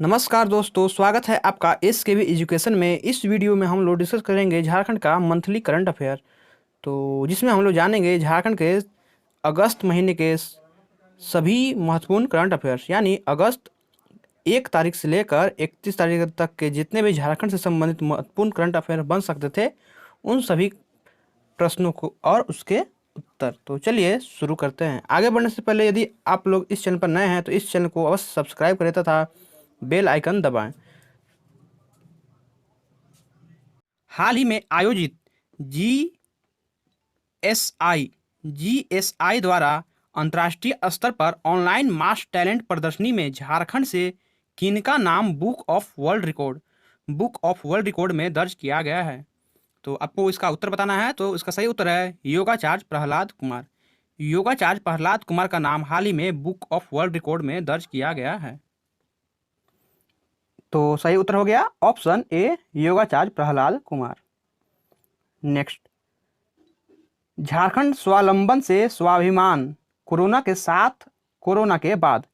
नमस्कार दोस्तों, स्वागत है आपका एस के वी एजुकेशन में। इस वीडियो में हम लोग डिस्कस करेंगे झारखंड का मंथली करंट अफेयर। तो जिसमें हम लोग जानेंगे झारखंड के अगस्त महीने के सभी महत्वपूर्ण करंट अफेयर्स, यानी अगस्त 1 तारीख से लेकर 31 तारीख तक के जितने भी झारखंड से संबंधित महत्वपूर्ण करंट अफेयर बन सकते थे, उन सभी प्रश्नों को और उसके उत्तर। तो चलिए शुरू करते हैं। आगे बढ़ने से पहले यदि आप लोग इस चैनल पर नए हैं तो इस चैनल को अवश्य सब्सक्राइब करें तथा बेल आइकन दबाएं। हाल ही में आयोजित जीएसआई द्वारा अंतर्राष्ट्रीय स्तर पर ऑनलाइन मास टैलेंट प्रदर्शनी में झारखंड से किनका नाम बुक ऑफ वर्ल्ड रिकॉर्ड में दर्ज किया गया है? तो आपको इसका उत्तर बताना है। तो इसका सही उत्तर है योगाचार्य प्रहलाद कुमार। योगाचार्य प्रहलाद कुमार का नाम हाल ही में बुक ऑफ वर्ल्ड रिकॉर्ड में दर्ज किया गया है। तो सही उत्तर हो गया ऑप्शन ए, योगाचार्य प्रहलाद कुमार। नेक्स्ट, झारखंड स्वावलंबन से स्वाभिमान, कोरोना के साथ कोरोना के बाद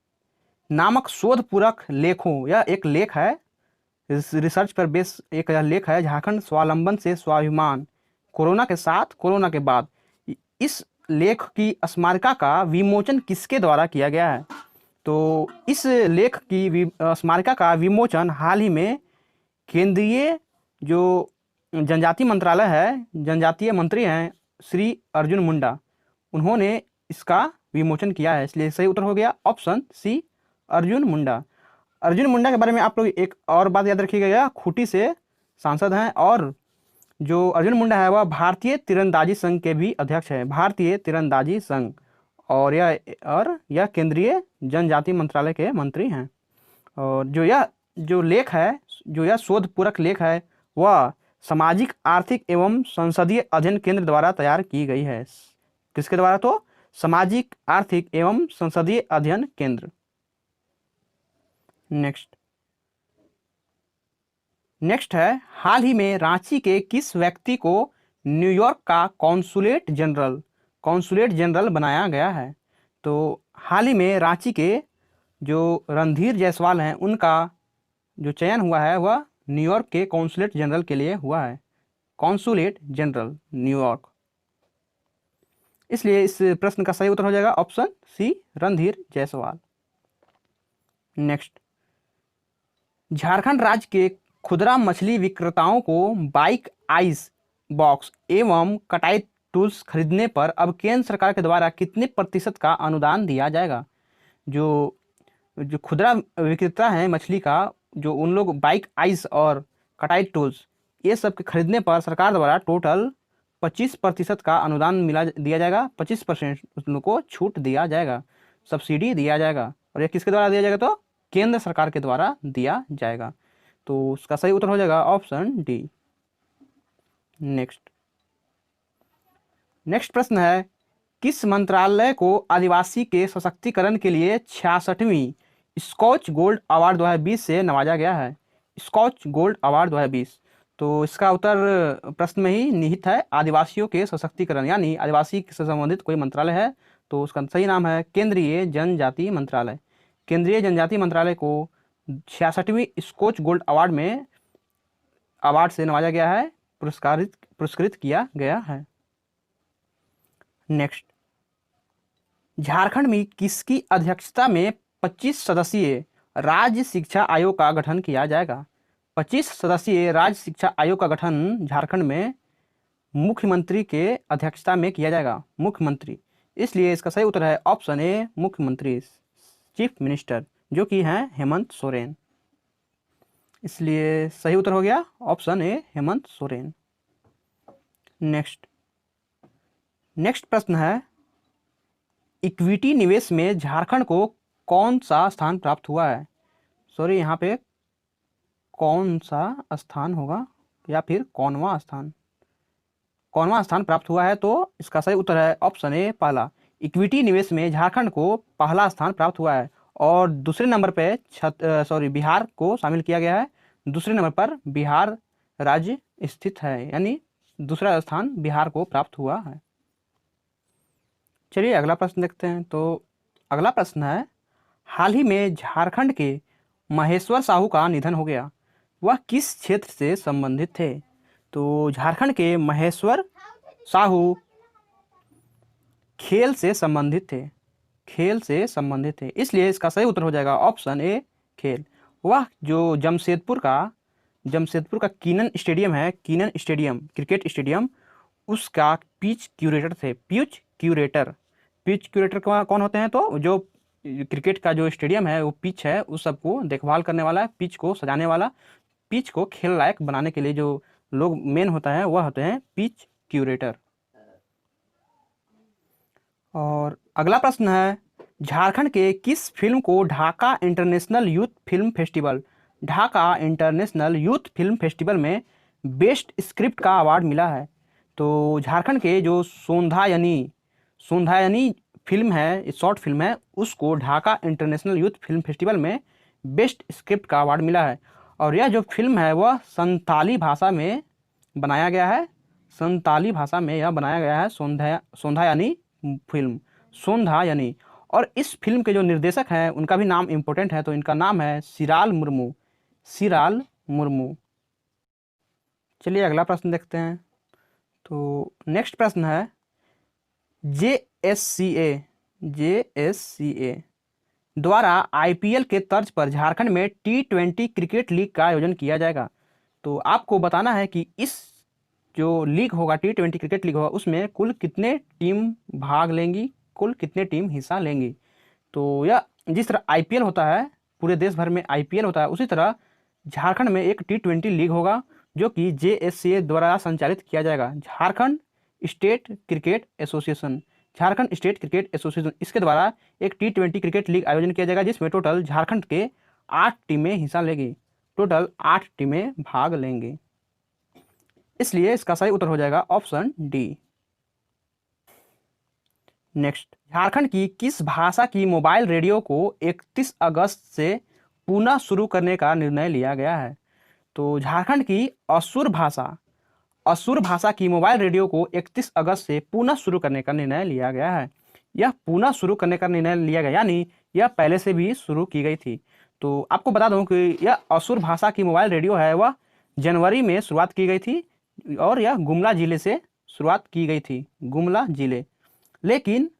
नामक शोध पूरक लेखों, यह एक लेख है, रिसर्च पर बेस एक लेख है। झारखंड स्वावलंबन से स्वाभिमान, कोरोना के साथ कोरोना के बाद। इस लेख की स्मारिका का विमोचन किसके द्वारा किया गया है? तो इस लेख की स्मारिका का विमोचन हाल ही में केंद्रीय जो जनजातीय मंत्रालय है, जनजातीय मंत्री हैं श्री अर्जुन मुंडा, उन्होंने इसका विमोचन किया है। इसलिए सही उत्तर हो गया ऑप्शन सी, अर्जुन मुंडा। अर्जुन मुंडा के बारे में आप लोग एक और बात याद रखिएगा, खूंटी से सांसद हैं और जो अर्जुन मुंडा है वह भारतीय तीरंदाजी संघ के भी अध्यक्ष है, भारतीय तीरंदाजी संघ। और यह केंद्रीय जनजातीय मंत्रालय के मंत्री हैं। और जो लेख है, जो यह शोध पूरक लेख है, वह सामाजिक आर्थिक एवं संसदीय अध्ययन केंद्र द्वारा तैयार की गई है। किसके द्वारा? तो सामाजिक आर्थिक एवं संसदीय अध्ययन केंद्र। नेक्स्ट है, हाल ही में रांची के किस व्यक्ति को न्यूयॉर्क का कॉन्सुलेट जनरल बनाया गया है? तो हाल ही में रांची के जो रणधीर जायसवाल हैं, उनका जो चयन हुआ है वह न्यूयॉर्क के कॉन्सुलेट जनरल के लिए हुआ है, कॉन्सुलेट जनरल न्यूयॉर्क। इसलिए इस प्रश्न का सही उत्तर हो जाएगा option C, Randhir Jaiswal. Next, Jharkhand राज्य के खुदरा मछली विक्रेताओं को बाइक आइस बॉक्स एवं कटाई टूल्स खरीदने पर अब केंद्र सरकार के द्वारा कितने प्रतिशत का अनुदान दिया जाएगा? जो खुदरा विक्रेता हैं मछली का, जो उन लोग बाइक आइस और कटाई टूल्स ये सब के खरीदने पर सरकार द्वारा टोटल 25% का अनुदान दिया जाएगा। 25% उन लोग को छूट दिया जाएगा, सब्सिडी दिया जाएगा। और ये किसके द्वारा दिया जाएगा? तो केंद्र सरकार के द्वारा दिया जाएगा। तो उसका सही उत्तर हो जाएगा ऑप्शन डी। नेक्स्ट प्रश्न है, किस मंत्रालय को आदिवासी के सशक्तिकरण के लिए 66वीं स्कॉच गोल्ड अवार्ड 2020 से नवाजा गया है? Skoch gold award 2020। तो इसका उत्तर प्रश्न में ही निहित है, आदिवासियों के सशक्तिकरण, यानी आदिवासी से संबंधित कोई मंत्रालय है तो उसका सही नाम है केंद्रीय जनजातीय मंत्रालय। केंद्रीय जनजातीय मंत्रालय को 66वीं स्कॉच गोल्ड अवार्ड से नवाजा गया है, पुरस्कृत किया गया है। नेक्स्ट, झारखंड में किसकी अध्यक्षता में 25 सदस्यीय राज्य शिक्षा आयोग का गठन किया जाएगा? 25 सदस्यीय राज्य शिक्षा आयोग का गठन झारखंड में मुख्यमंत्री के अध्यक्षता में किया जाएगा, मुख्यमंत्री। इसलिए इसका सही उत्तर है ऑप्शन ए, मुख्यमंत्री, चीफ मिनिस्टर, जो कि हैं हेमंत सोरेन। इसलिए सही उत्तर हो गया ऑप्शन ए, हेमंत सोरेन। नेक्स्ट प्रश्न है, इक्विटी निवेश में झारखंड को कौन सा स्थान प्राप्त हुआ है? सॉरी, यहाँ पे कौन सा स्थान होगा या फिर कौनवा स्थान प्राप्त हुआ है? तो इसका सही उत्तर है ऑप्शन ए, पहला। इक्विटी निवेश में झारखंड को पहला स्थान प्राप्त हुआ है और दूसरे नंबर पे बिहार को शामिल किया गया है। दूसरे नंबर पर बिहार राज्य स्थित है, यानी दूसरा स्थान बिहार को प्राप्त हुआ है। चलिए अगला प्रश्न देखते हैं। तो अगला प्रश्न है, हाल ही में झारखंड के महेश्वर साहू का निधन हो गया, वह किस क्षेत्र से संबंधित थे? तो झारखंड के महेश्वर साहू खेल से संबंधित थे, खेल से संबंधित थे, इसलिए इसका सही उत्तर हो जाएगा ऑप्शन ए खेल। वह जो जमशेदपुर का कीनन स्टेडियम है, कीनन स्टेडियम क्रिकेट स्टेडियम, उसका पिच क्यूरेटर थे, पिच क्यूरेटर कौन होते हैं? तो जो क्रिकेट का जो स्टेडियम है, वो पिच है, उस सबको देखभाल करने वाला, पिच को सजाने वाला, पिच को खेल लायक बनाने के लिए जो लोग मेन होता है वह होते हैं पिच क्यूरेटर। और अगला प्रश्न है, झारखंड के किस फिल्म को Dhaka international youth film festival में बेस्ट स्क्रिप्ट का अवार्ड मिला है? तो झारखंड के जो सोंधायनी फिल्म है, शॉर्ट फिल्म है, उसको Dhaka international youth film festival में बेस्ट स्क्रिप्ट का अवार्ड मिला है। और यह जो फिल्म है वह संताली भाषा में बनाया गया है, संताली भाषा में यह बनाया गया है, सोंधायनी फिल्म, सोंधायनी। और इस फिल्म के जो निर्देशक हैं उनका भी नाम इम्पोर्टेंट है, तो इनका नाम है सिराल मुर्मू। चलिए अगला प्रश्न देखते हैं। तो नेक्स्ट प्रश्न है, JSCA द्वारा IPL के तर्ज पर झारखंड में T20 क्रिकेट लीग का आयोजन किया जाएगा। तो आपको बताना है कि इस जो लीग होगा, T20 क्रिकेट लीग होगा, उसमें कुल कितने टीम भाग लेंगी, कुल कितने टीम हिस्सा लेंगी? तो यह जिस तरह IPL होता है, पूरे देश भर में IPL होता है, उसी तरह झारखंड में एक T20 लीग होगा जो कि JSCA द्वारा संचालित किया जाएगा, झारखंड स्टेट क्रिकेट एसोसिएशन, इसके द्वारा एक T20 क्रिकेट लीग आयोजन किया जाएगा, जिसमें टोटल झारखंड के 8 टीमें हिस्सा लेंगी, टोटल 8 टीमें भाग लेंगी, इसलिए इसका सही उत्तर हो जाएगा ऑप्शन डी। नेक्स्ट, झारखंड की किस भाषा की मोबाइल रेडियो को 31 अगस्त से पुनः शुरू करने का निर्णय लिया गया है? तो झारखंड की असुर भाषा की मोबाइल रेडियो को 31 अगस्त से पुनः शुरू करने का निर्णय लिया गया है। यह पुनः शुरू करने का निर्णय लिया गया, यानी यह पहले से भी शुरू की गई थी। तो आपको बता दूं कि यह असुर भाषा की मोबाइल रेडियो है, वह जनवरी में शुरुआत की गई थी और यह गुमला जिले से शुरुआत की गई थी, गुमला जिले। लेकिन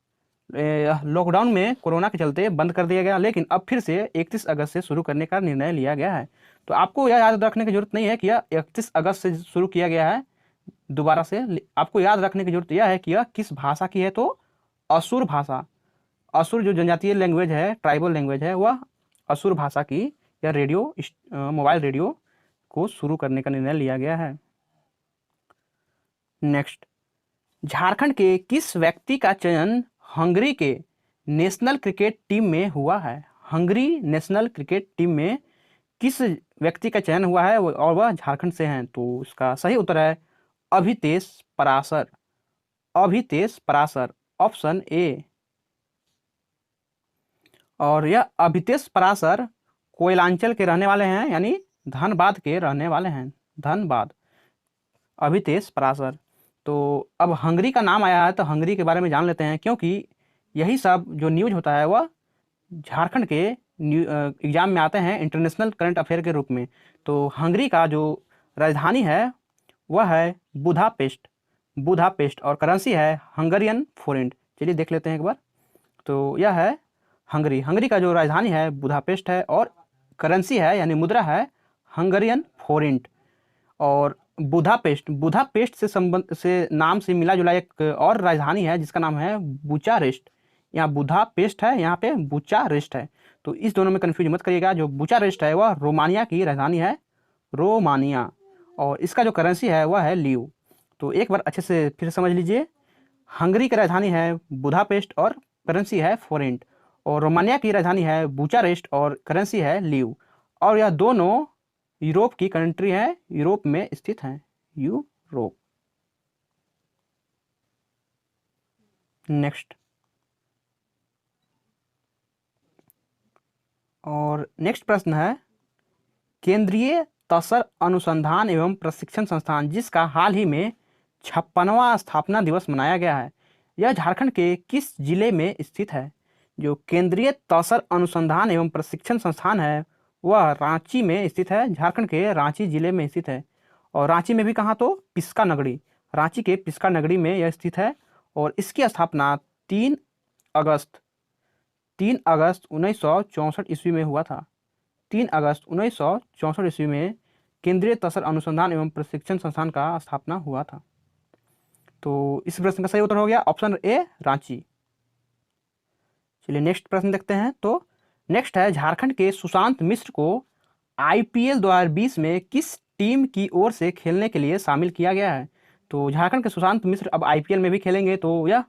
लॉकडाउन में कोरोना के चलते बंद कर दिया गया, लेकिन अब फिर से 31 अगस्त से शुरू करने का निर्णय लिया गया है। तो आपको यह याद रखने की जरूरत नहीं है कि यह 31 अगस्त से शुरू किया गया है दोबारा से, आपको याद रखने की जरूरत यह है कि यह किस भाषा की है, तो असुर भाषा, असुर जो जनजातीय लैंग्वेज है, ट्राइबल लैंग्वेज है, वह असुर भाषा की यह रेडियो मोबाइल रेडियो को शुरू करने का निर्णय लिया गया है। नेक्स्ट, झारखंड के किस व्यक्ति का चयन हंगरी के नेशनल क्रिकेट टीम में हुआ है? हंगरी नेशनल क्रिकेट टीम में किस व्यक्ति का चयन हुआ है और वह झारखंड से हैं? तो इसका सही उत्तर है अभितेश पराशर, ऑप्शन ए। और यह अभितेश पराशर कोयलांचल के रहने वाले हैं, यानी धनबाद के रहने वाले हैं, धनबाद, अभितेश पराशर। तो अब हंगरी का नाम आया है तो हंगरी के बारे में जान लेते हैं, क्योंकि यही सब जो न्यूज होता है वह झारखंड के एग्जाम में आते हैं इंटरनेशनल करंट अफेयर के रूप में। तो हंगरी का जो राजधानी है वह है बुधापेस्ट और करेंसी है हंगरियन फोरेंट। चलिए देख लेते हैं एक बार। तो यह है हंगरी का जो राजधानी है बुधापेस्ट है और करेंसी है यानी मुद्रा है हंगरियन फोरेंट। और बुधापेस्ट से नाम से मिला जुला एक और राजधानी है जिसका नाम है बुचारेस्ट। यहाँ बुधापेस्ट है, यहाँ पे बुचारेस्ट है, तो इस दोनों में कन्फ्यूज मत करिएगा। जो बुचारेस्ट है वह रोमानिया की राजधानी है, रोमानिया, और इसका जो करेंसी है वह है लीव। तो एक बार अच्छे से फिर समझ लीजिए, हंगरी की राजधानी है बुधापेस्ट और करेंसी है फोरेंट, और रोमानिया की राजधानी है बुचारेस्ट और करेंसी है लीव, और यह दोनों यूरोप की कंट्री है, यूरोप में स्थित हैं, यूरोप। नेक्स्ट, और नेक्स्ट प्रश्न है, केंद्रीय तसर अनुसंधान एवं प्रशिक्षण संस्थान जिसका हाल ही में 56वां स्थापना दिवस मनाया गया है, यह झारखंड के किस जिले में स्थित है? जो केंद्रीय तसर अनुसंधान एवं प्रशिक्षण संस्थान है वह रांची में स्थित है, झारखंड के रांची जिले में स्थित है। और रांची में भी कहाँ, तो पिस्का नगरी, रांची के पिस्का नगरी में यह स्थित है। और इसकी स्थापना 3 अगस्त 1964 ईस्वी में हुआ था। 3 अगस्त 1964 ईस्वी में केंद्रीय तसर अनुसंधान एवं प्रशिक्षण संस्थान का स्थापना हुआ था। तो इस प्रश्न का सही उत्तर हो गया ऑप्शन ए, रांची। चलिए नेक्स्ट प्रश्न देखते हैं। तो नेक्स्ट है, झारखंड के सुशांत मिश्र को आईपीएल 2020 में किस टीम की ओर से खेलने के लिए शामिल किया गया है? तो झारखंड के सुशांत मिश्र अब आईपीएल में भी खेलेंगे। तो यह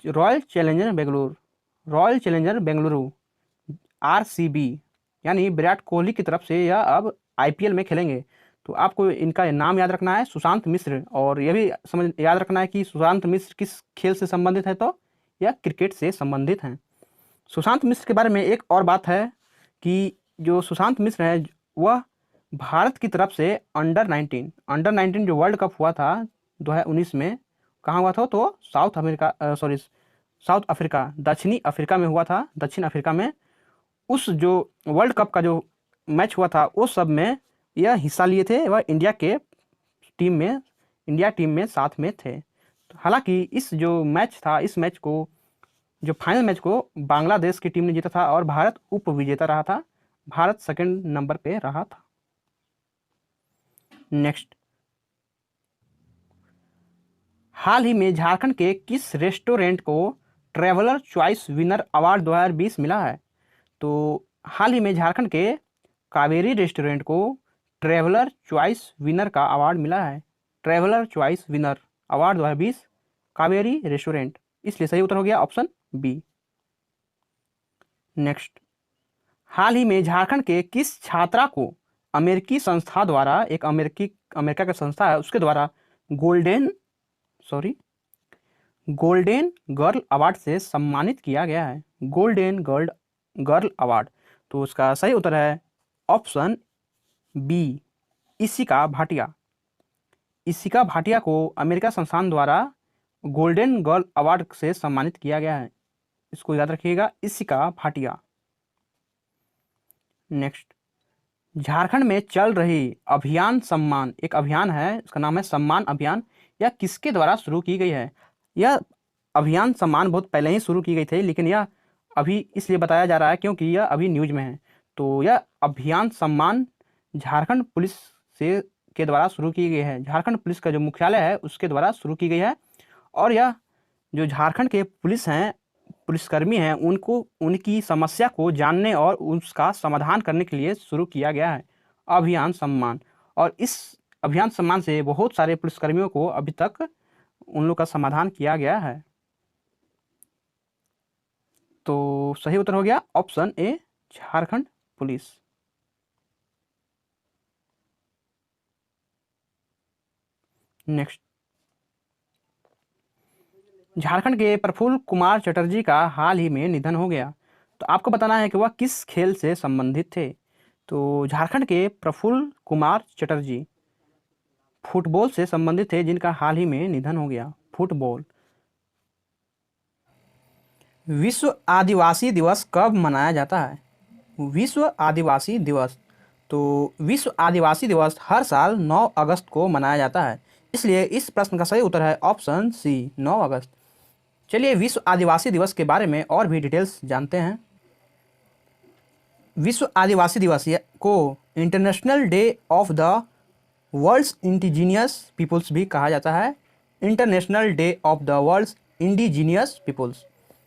रॉयल चैलेंजर बेंगलुरु आरसीबी यानी विराट कोहली की तरफ से यह अब आईपीएल में खेलेंगे। तो आपको इनका नाम याद रखना है, सुशांत मिश्र, और यह भी याद रखना है कि सुशांत मिश्र किस खेल से संबंधित है, तो यह क्रिकेट से संबंधित हैं। सुशांत मिश्र के बारे में एक और बात है कि जो सुशांत मिश्र है वह भारत की तरफ से अंडर 19 जो वर्ल्ड कप हुआ था 2019 में, कहाँ हुआ था, तो साउथ अफ्रीका, दक्षिणी अफ्रीका में हुआ था। दक्षिण अफ्रीका में उस जो वर्ल्ड कप का जो मैच हुआ था उस सब में यह हिस्सा लिए थे। वह इंडिया टीम में साथ में थे। तो हालांकि इस जो मैच था, इस मैच को, जो फाइनल मैच को बांग्लादेश की टीम ने जीता था और भारत उप विजेता रहा था। भारत सेकंड नंबर पे रहा था। नेक्स्ट, हाल ही में झारखंड के किस रेस्टोरेंट को ट्रैवलर चॉइस विनर अवार्ड 2020 मिला है? तो हाल ही में झारखंड के कावेरी रेस्टोरेंट को ट्रैवलर चॉइस विनर का अवार्ड मिला है। Traveller choice winner award 2020 Kaveri restaurant, इसलिए सही उत्तर हो गया ऑप्शन बी। नेक्स्ट, हाल ही में झारखंड के किस छात्रा को अमेरिकी संस्था द्वारा, एक अमेरिका का संस्था है उसके द्वारा गोल्डन गर्ल अवार्ड से सम्मानित किया गया है? गोल्डन गर्ल अवार्ड, तो उसका सही उत्तर है ऑप्शन बी, इशिका भाटिया। इशिका भाटिया को अमेरिका संस्थान द्वारा गोल्डन गर्ल अवार्ड से सम्मानित किया गया है। इसको याद रखिएगा, इशिका भाटिया। नेक्स्ट, झारखंड में चल रही अभियान सम्मान, एक अभियान है, इसका नाम है सम्मान अभियान। यह किसके द्वारा शुरू की गई है? यह अभियान सम्मान बहुत पहले ही शुरू की गई थी, लेकिन यह अभी इसलिए बताया जा रहा है क्योंकि यह अभी न्यूज में है। तो यह अभियान सम्मान झारखंड पुलिस के द्वारा शुरू की गई है। झारखंड पुलिस का जो मुख्यालय है उसके द्वारा शुरू की गई है। और यह जो झारखंड के पुलिसकर्मी हैं उनको उनकी समस्या को जानने और उसका समाधान करने के लिए शुरू किया गया है अभियान सम्मान। और इस अभियान सम्मान से बहुत सारे पुलिसकर्मियों को अभी तक उन लोग का समाधान किया गया है। तो सही उत्तर हो गया ऑप्शन ए, झारखंड पुलिस। नेक्स्ट, झारखंड के प्रफुल्ल कुमार चटर्जी का हाल ही में निधन हो गया। तो आपको बताना है कि वह किस खेल से संबंधित थे। तो झारखंड के प्रफुल्ल कुमार चटर्जी फुटबॉल से संबंधित थे, जिनका हाल ही में निधन हो गया। फुटबॉल। विश्व आदिवासी दिवस कब मनाया जाता है? विश्व आदिवासी दिवस, तो विश्व आदिवासी दिवस हर साल 9 अगस्त को मनाया जाता है, इसलिए इस प्रश्न का सही उत्तर है ऑप्शन सी, 9 अगस्त। चलिए विश्व आदिवासी दिवस के बारे में और भी डिटेल्स जानते हैं। विश्व आदिवासी दिवस को international day of the world's indigenous peoples भी कहा जाता है। International day of the world's indigenous peoples,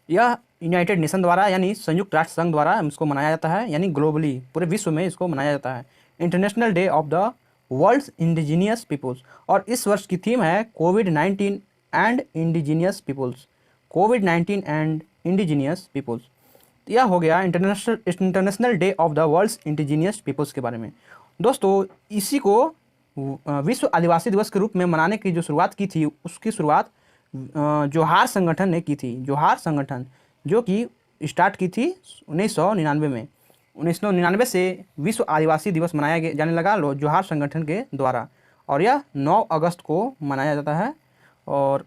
यह यूनाइटेड नेशन द्वारा यानी संयुक्त राष्ट्र संघ द्वारा इसको मनाया जाता है, यानी ग्लोबली पूरे विश्व में इसको मनाया जाता है। International day of the world's indigenous peoples. और इस वर्ष की थीम है कोविड-19 एंड इंडिजीनियस पीपुल्स। कोविड-19 एंड इंडिजीनियस पीपुल्स, यह हो गया international day of the world's indigenous peoples के बारे में। दोस्तों, इसी को विश्व आदिवासी दिवस के रूप में मनाने की जो शुरुआत की थी, उसकी शुरुआत जोहार संगठन ने की थी। जोहार संगठन जो कि स्टार्ट की थी 1999 में। 1999 से विश्व आदिवासी दिवस मनाया जाने लगा जोहार संगठन के द्वारा, और यह 9 अगस्त को मनाया जाता है। और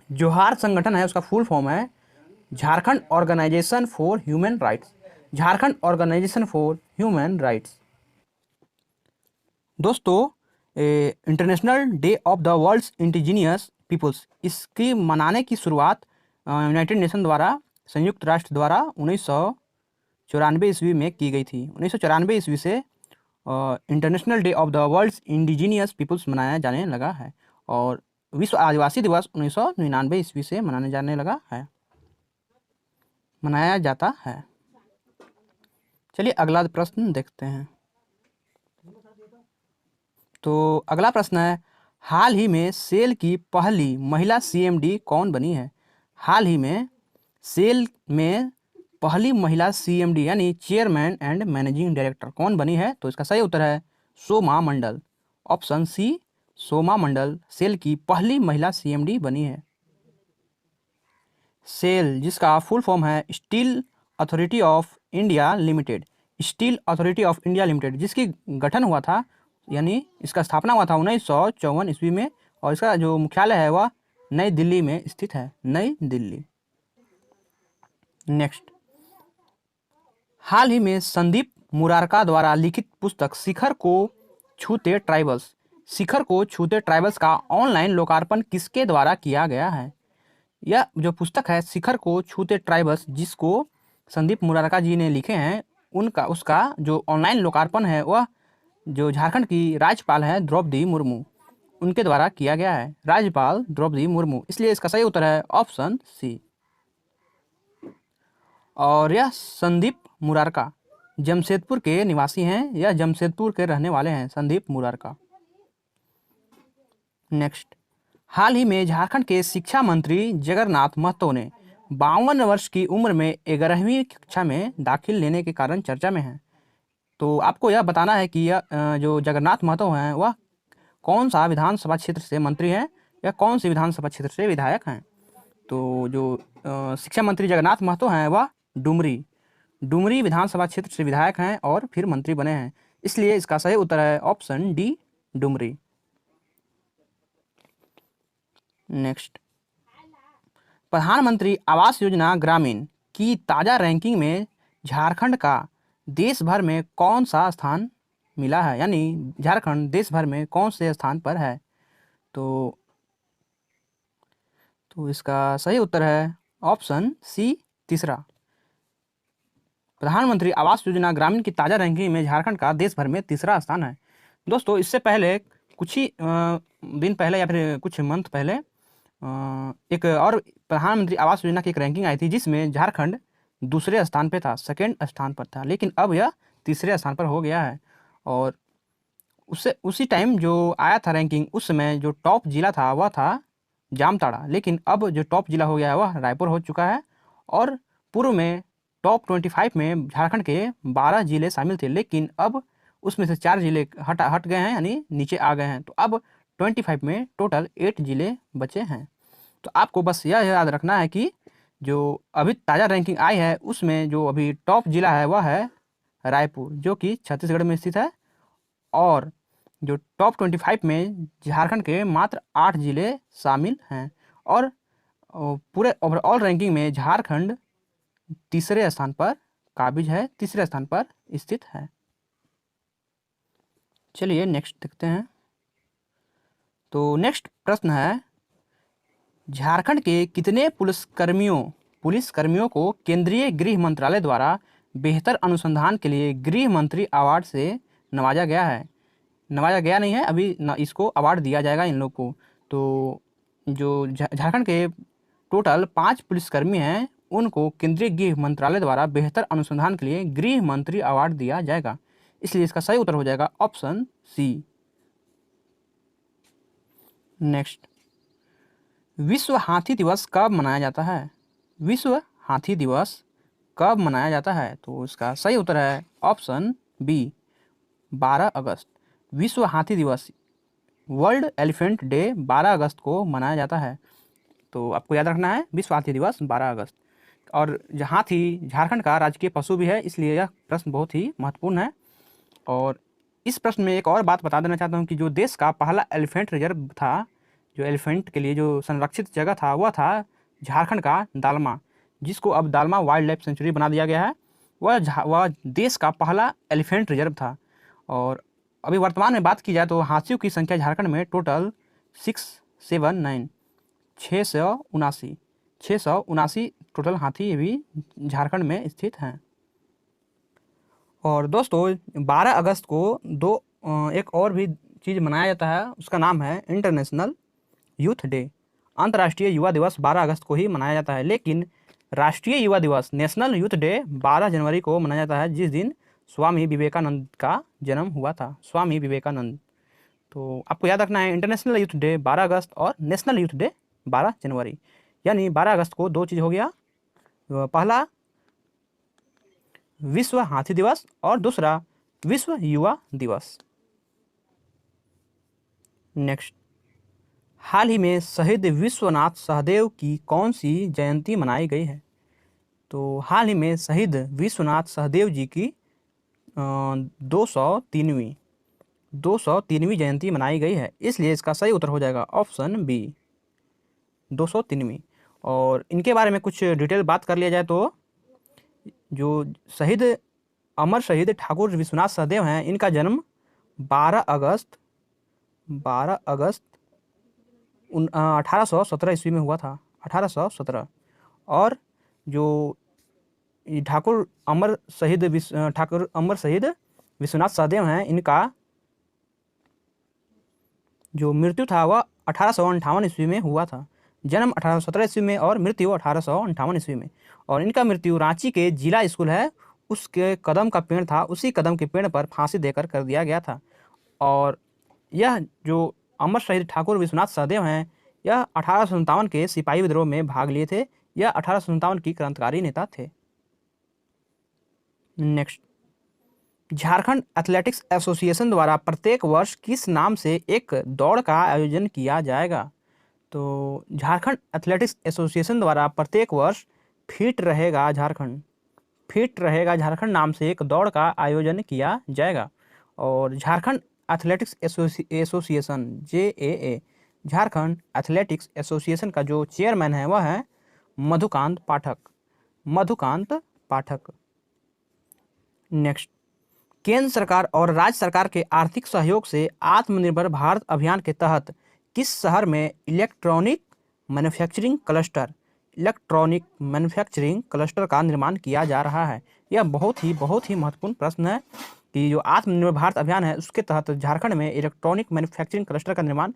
जोहार संगठन है, उसका फुल फॉर्म है Jharkhand organisation for human rights. Jharkhand organisation for human rights. दोस्तों, international day of the world's indigenous peoples, इसकी मनाने की शुरुआत यूनाइटेड नेशन द्वारा, संयुक्त राष्ट्र द्वारा 1994 ईस्वी में की गई थी। 1994 ईस्वी से international day of the world's indigenous peoples मनाया जाने लगा है और विश्व आदिवासी दिवस 1999 ईस्वी से मनाया जाता है। चलिए अगला प्रश्न देखते हैं। तो अगला प्रश्न है, हाल ही में सेल की पहली महिला सीएमडी कौन बनी है? हाल ही में सेल में पहली महिला सीएमडी यानी चेयरमैन एंड मैनेजिंग डायरेक्टर कौन बनी है? तो इसका सही उत्तर है सोमा मंडल। ऑप्शन सी, सोमा मंडल सेल की पहली महिला सीएमडी बनी है। सेल, जिसका फुल फॉर्म है steel authority of India limited, steel authority of India limited, जिसकी गठन हुआ था यानी इसका स्थापना हुआ था 1954 ईस्वी में और इसका जो मुख्यालय है वह नई दिल्ली में स्थित है, नई दिल्ली। नेक्स्ट, हाल ही में संदीप मुरारका द्वारा लिखित पुस्तक शिखर को छूते ट्राइबल्स, शिखर को छूते ट्राइबल्स का ऑनलाइन लोकार्पण किसके द्वारा किया गया है? यह जो पुस्तक है शिखर को छूते ट्राइबल्स, जिसको संदीप मुरारका जी ने लिखे हैं, उसका जो ऑनलाइन लोकार्पण है वह जो झारखंड की राज्यपाल है द्रौपदी मुर्मू, उनके द्वारा किया गया है, राज्यपाल द्रौपदी मुर्मू। इसलिए इसका सही उत्तर है ऑप्शन सी। और यह संदीप मुरारका जमशेदपुर के निवासी हैं, यह जमशेदपुर के रहने वाले हैं संदीप मुरारका। नेक्स्ट, हाल ही में झारखंड के शिक्षा मंत्री जगन्नाथ महतो ने 52 वर्ष की उम्र में 11वीं कक्षा में दाखिल लेने के कारण चर्चा में है। तो आपको यह बताना है कि यह जो जगन्नाथ महतो हैं वह कौन सा विधानसभा क्षेत्र से मंत्री हैं या कौन सी विधानसभा क्षेत्र से विधायक हैं? तो जो शिक्षा मंत्री जगन्नाथ महतो हैं वह डुमरी विधानसभा क्षेत्र से विधायक हैं और फिर मंत्री बने हैं। इसलिए इसका सही उत्तर है ऑप्शन डी, डुमरी। नेक्स्ट, प्रधानमंत्री आवास योजना ग्रामीण की ताज़ा रैंकिंग में झारखंड का देश भर में कौन सा स्थान मिला है, यानी झारखंड देश भर में कौन से स्थान पर है? तो इसका सही उत्तर है ऑप्शन सी, तीसरा। प्रधानमंत्री आवास योजना ग्रामीण की ताज़ा रैंकिंग में झारखंड का देश भर में तीसरा स्थान है। दोस्तों, इससे पहले कुछ ही दिन पहले या फिर कुछ मंथ पहले एक और प्रधानमंत्री आवास योजना की एक रैंकिंग आई थी जिसमें झारखंड दूसरे स्थान पे था, सेकेंड स्थान पर था, लेकिन अब यह तीसरे स्थान पर हो गया है। और उससे उसी टाइम जो आया था रैंकिंग, उस समय जो टॉप जिला था वह था जामताड़ा, लेकिन अब जो टॉप जिला हो गया है वह रायपुर हो चुका है। और पूर्व में टॉप 25 में झारखंड के 12 जिले शामिल थे, लेकिन अब उसमें से 4 जिले हट गए हैं यानी नीचे आ गए हैं। तो अब 25 में टोटल 8 जिले बचे हैं। तो आपको बस यह याद रखना है कि जो अभी ताज़ा रैंकिंग आई है उसमें जो अभी टॉप जिला है वह है रायपुर, जो कि छत्तीसगढ़ में स्थित है। और जो टॉप 25 में झारखंड के मात्र 8 जिले शामिल हैं और पूरे ओवरऑल रैंकिंग में झारखंड तीसरे स्थान पर काबिज है, तीसरे स्थान पर स्थित है। चलिए नेक्स्ट देखते हैं। तो नेक्स्ट प्रश्न है, झारखंड के कितने पुलिसकर्मियों को केंद्रीय गृह मंत्रालय द्वारा बेहतर अनुसंधान के लिए गृह मंत्री अवार्ड से नवाजा गया है? नवाजा गया नहीं है, अभी इसको अवार्ड दिया जाएगा इन लोग को। तो जो झारखंड के टोटल 5 पुलिसकर्मी हैं उनको केंद्रीय गृह मंत्रालय द्वारा बेहतर अनुसंधान के लिए गृह मंत्री अवार्ड दिया जाएगा। इसलिए इसका सही उत्तर हो जाएगा ऑप्शन सी। नेक्स्ट, विश्व हाथी दिवस कब मनाया जाता है? विश्व हाथी दिवस कब मनाया जाता है? तो इसका सही उत्तर है ऑप्शन बी, 12 अगस्त। विश्व हाथी दिवस, वर्ल्ड एलिफेंट डे 12 अगस्त को मनाया जाता है। तो आपको याद रखना है विश्व हाथी दिवस 12 अगस्त। और हाथी झारखंड का राजकीय पशु भी है, इसलिए यह प्रश्न बहुत ही महत्वपूर्ण है। और इस प्रश्न में एक और बात बता देना चाहता हूँ कि जो देश का पहला एलिफेंट रिजर्व था, जो एलिफेंट के लिए जो संरक्षित जगह था वह था झारखंड का दालमा, जिसको अब दालमा वाइल्ड लाइफ सेंचुरी बना दिया गया है। वह देश का पहला एलिफेंट रिजर्व था। और अभी वर्तमान में बात की जाए तो हाथियों की संख्या झारखंड में टोटल 679 679 टोटल हाथी भी झारखंड में स्थित हैं। और दोस्तों 12 अगस्त को एक और भी चीज़ मनाया जाता है, उसका नाम है इंटरनेशनल यूथ डे। अंतर्राष्ट्रीय युवा दिवस 12 अगस्त को ही मनाया जाता है, लेकिन राष्ट्रीय युवा दिवस नेशनल यूथ डे 12 जनवरी को मनाया जाता है, जिस दिन स्वामी विवेकानंद का जन्म हुआ था। स्वामी विवेकानंद। तो आपको याद रखना है इंटरनेशनल यूथ डे 12 अगस्त और नेशनल यूथ डे 12 जनवरी। यानी 12 अगस्त को दो चीज़ हो गया, पहला विश्व हाथी दिवस और दूसरा विश्व युवा दिवस। नेक्स्ट, हाल ही में शहीद विश्वनाथ सहदेव की कौन सी जयंती मनाई गई है? तो हाल ही में शहीद विश्वनाथ सहदेव जी की 203वीं जयंती मनाई गई है, इसलिए इसका सही उत्तर हो जाएगा ऑप्शन बी 203वीं। और इनके बारे में कुछ डिटेल बात कर लिया जाए तो जो अमर शहीद ठाकुर विश्वनाथ सहदेव हैं, इनका जन्म 12 अगस्त 1817 ईस्वी में हुआ था, 1817। और जो ठाकुर अमर शहीद विश्वनाथ सहदेव हैं, इनका जो मृत्यु था वह 1858 ईस्वी में हुआ था। जन्म 1817 ईस्वी में और मृत्यु 1858 ईस्वी में। और इनका मृत्यु रांची के जिला स्कूल है, उसके कदम का पेड़ था, उसी कदम के पेड़ पर फांसी देकर कर दिया गया था। और यह जो अमर शहीद ठाकुर विश्वनाथ सहदेव हैं, यह 1857 के सिपाही विद्रोह में भाग लिए थे। यह 1857 की क्रांतिकारी नेता थे। नेक्स्ट, झारखंड एथलेटिक्स एसोसिएशन द्वारा प्रत्येक वर्ष किस नाम से एक दौड़ का आयोजन किया जाएगा? तो झारखंड एथलेटिक्स एसोसिएशन द्वारा प्रत्येक वर्ष फिट रहेगा झारखंड नाम से एक दौड़ का आयोजन किया जाएगा। और Jharkhand athletics association JAA, Jharkhand athletics association का जो चेयरमैन है वह है मधुकांत पाठक। नेक्स्ट, केंद्र सरकार और राज्य सरकार के आर्थिक सहयोग से आत्मनिर्भर भारत अभियान के तहत किस शहर में इलेक्ट्रॉनिक मैन्युफैक्चरिंग क्लस्टर का निर्माण किया जा रहा है? यह बहुत ही महत्वपूर्ण प्रश्न है कि जो आत्मनिर्भर भारत अभियान है उसके तहत झारखंड में इलेक्ट्रॉनिक मैन्युफैक्चरिंग क्लस्टर का निर्माण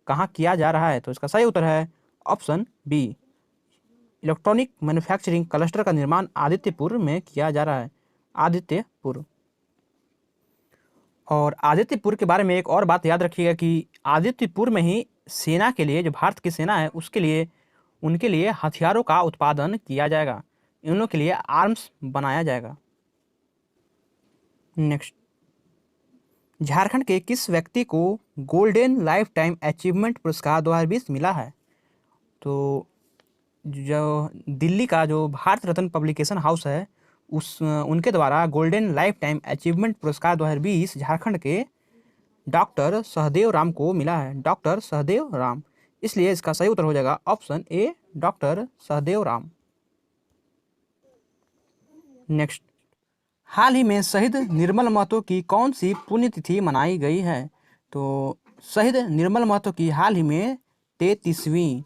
कहाँ किया जा रहा है? तो इसका सही उत्तर है option B, electronic manufacturing cluster का निर्माण आदित्यपुर में किया जा रहा है। आदित्यपुर। और आदित्यपुर के बारे में एक और बात याद रखिएगा कि आदित्यपुर में ही सेना के लिए, जो भारत की सेना है उनके लिए हथियारों का उत्पादन किया जाएगा, इन लोगों के लिए आर्म्स बनाया जाएगा। नेक्स्ट, झारखंड के किस व्यक्ति को गोल्डन लाइफ टाइम अचीवमेंट पुरस्कार 2020 मिला है? तो जो दिल्ली का जो भारत रत्न पब्लिकेशन हाउस है उनके द्वारा गोल्डन लाइफ टाइम अचीवमेंट पुरस्कार 2020 झारखंड के डॉक्टर सहदेव राम को मिला है। डॉक्टर सहदेव राम, इसलिए इसका सही उत्तर हो जाएगा option A, doctor Sahdev Ram. Next, हाल ही में शहीद निर्मल महतो की कौन सी पुण्यतिथि मनाई गई है? तो शहीद निर्मल महतो की हाल ही में 33वीं